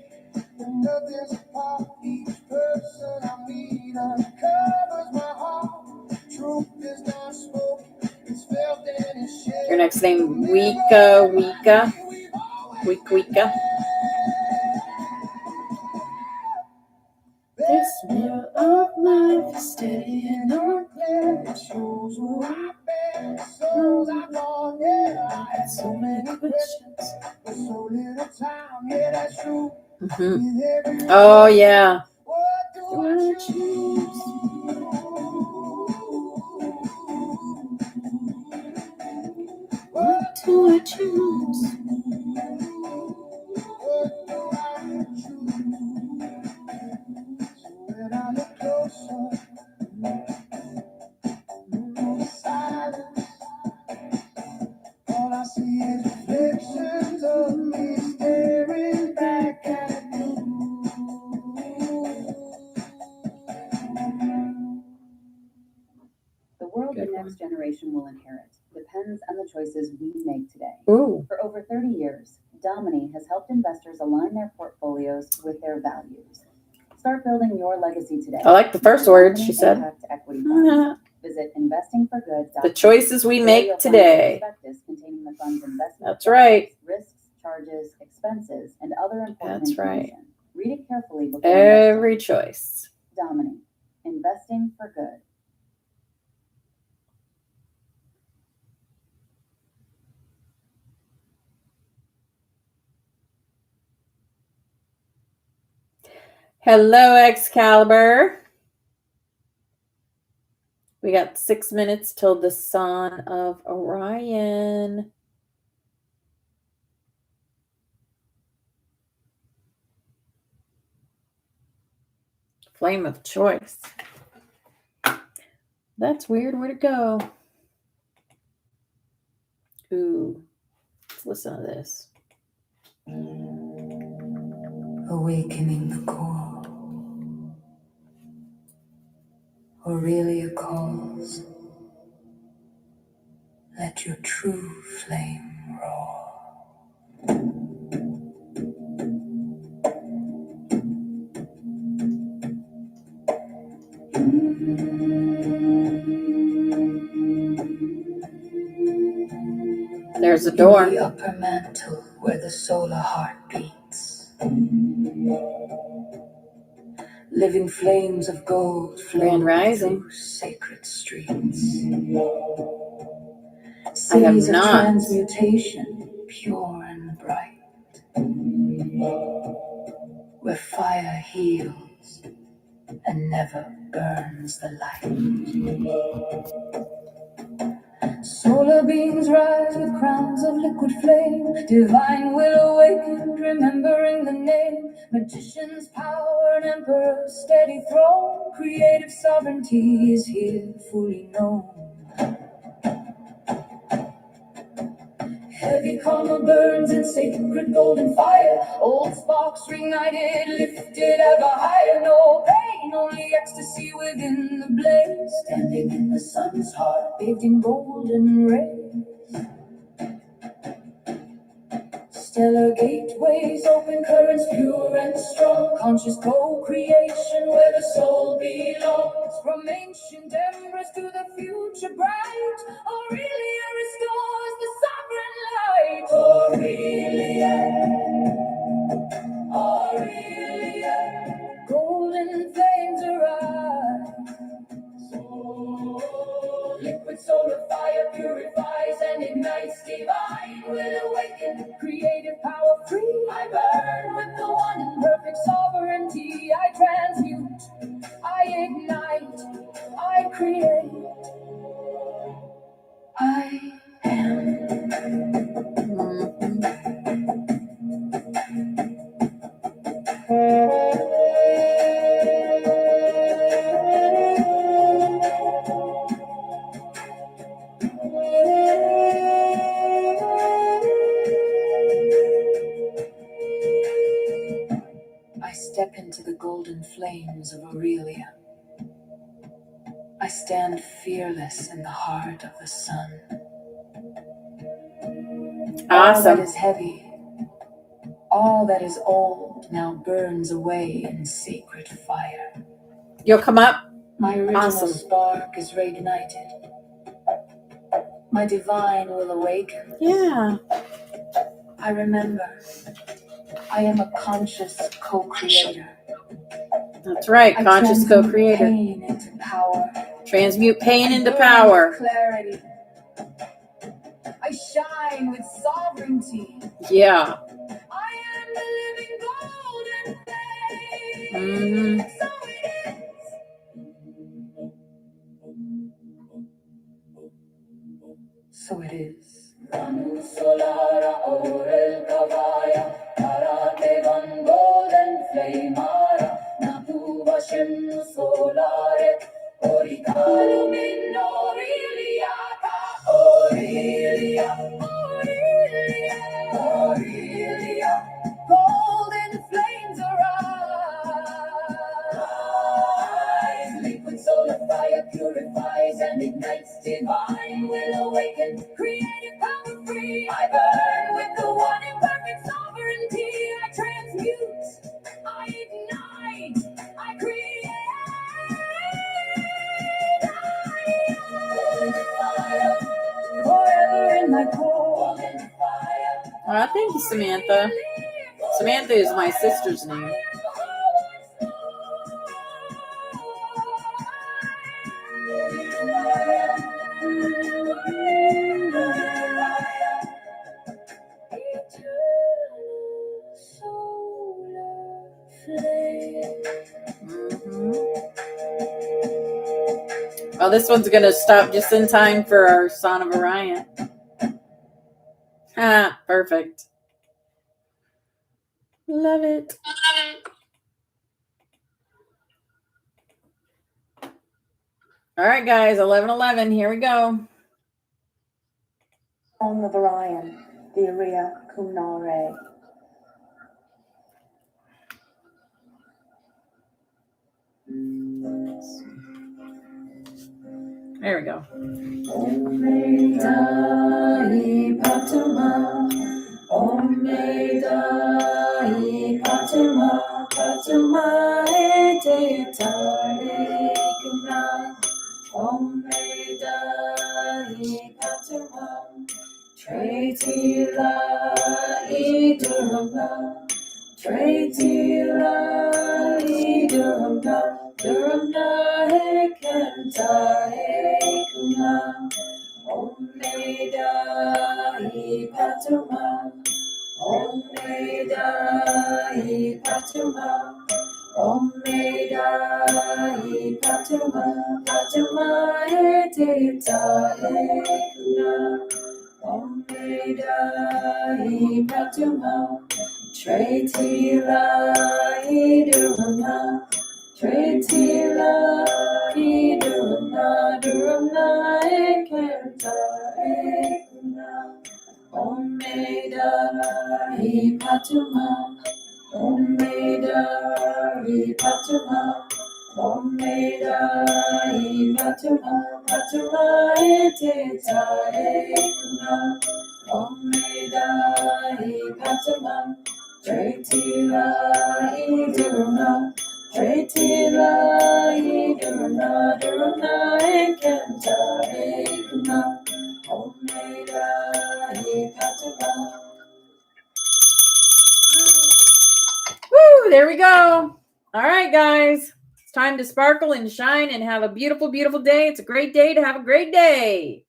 then nothing's apart. Each person I meet uncovers my heart. Truth is not spoken, it's felt and it's shared.
Your next name, Wika.
This mirror of life is steady and unclear. It shows who I've been, souls I've known. Yeah, I had so many questions, but so little time. Yeah, that's true.
Mm-hmm.
With every
Oh, yeah.
what do I choose? What do I choose? What do I choose? So when I look closer, silence, all I see is reflections of me staring back at you.
The world the next generation will inherit depends on the choices we make today.
Ooh.
For over 30 years, Domini has helped investors align their portfolios with their values. Start building your legacy today.
I like the first word she said.
Impact Equity Fund. Visit investingforgood.com.
The choices we
There
make
you'll find a
today.
prospectus containing the fund's investment
That's right.
objectives, risks, charges, expenses, and other important
That's right.
information. Read it carefully before
Every
investing.
choice.
Dominique, investing for good.
Hello, Excalibur. We got 6 minutes till the Son of Orion. Flame of choice. That's weird. Where'd it go? Ooh. Let's listen to this.
Awakening the core. Aurelia calls. Let your true flame roar.
There's a door.
In the upper mantle where the solar heart beats. Living flames of gold flow
Grand Rising.
through sacred streets.
I have
Cities of
not.
transmutation, pure and bright. Where fire heals and never burns the light. Solar beings rise with crowns of liquid flame. Divine will awaken, remembering the name. Magician's power, an emperor's steady throne. Creative sovereignty is here, fully known. Heavy karma burns in sacred golden fire. Old sparks reignited, lifted ever higher. No pain, only ecstasy within the blaze. Standing in the sun's heart, bathed in golden rays. Stellar gateways, open currents, pure and strong. Conscious co-creation where the soul belongs. From ancient embers to the future bright, Aurelia restores the sovereign light. Aurelia, Aurelia, golden flames arise. Liquid solar fire purifies and ignites. Divine will awaken, creative power free. I burn with the one in perfect sovereignty. I transmute, I ignite, I create. I am. I step into the golden flames of Aurelia. I stand fearless in the heart of the sun. All that
Awesome.
is heavy, all that is old now burns away in sacred fire.
You'll come up?
My original
Awesome.
spark is reignited. My divine will awaken.
Yeah.
I remember, I am a conscious co-creator.
That's right.
I
Conscious
transmute
co-creator.
pain into power.
Transmute pain into
Burn
power.
with clarity. I shine with sovereignty.
Yeah.
I am the living golden flame.
Mm-hmm.
So it is. Golden flames arise. Liquid solar fire purifies and ignites. Divine will awaken, creative power free. I burn with the one in perfect sovereignty. I transmute, I ignite, I
Thank you, Samantha. Samantha is my sister's name. Well, this one's going to stop just in time for our Son of Orion. Ah, perfect. Love it. All right, guys, 11:11. Here we go.
Song of Orion, the Aria Kumnare.
There we go. Woo, there we go. All right, guys. It's time to sparkle and shine and have a beautiful, beautiful day. It's a great day to have a great day.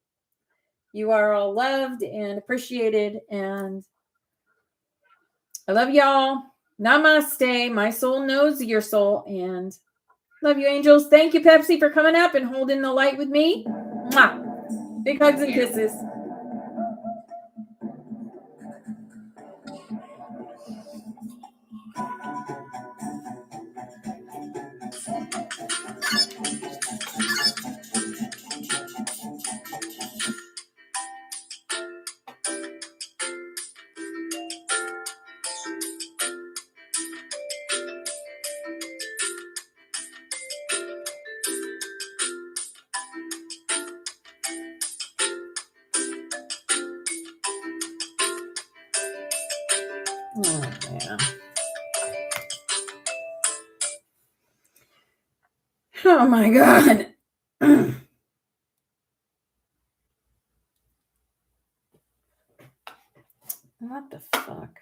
You are all loved and appreciated, and I love y'all. Namaste. My soul knows your soul, and love you, angels. Thank you, Pepsi, for coming up and holding the light with me. Mwah. Big hugs and kisses. Oh, man. Oh, my God. What the fuck?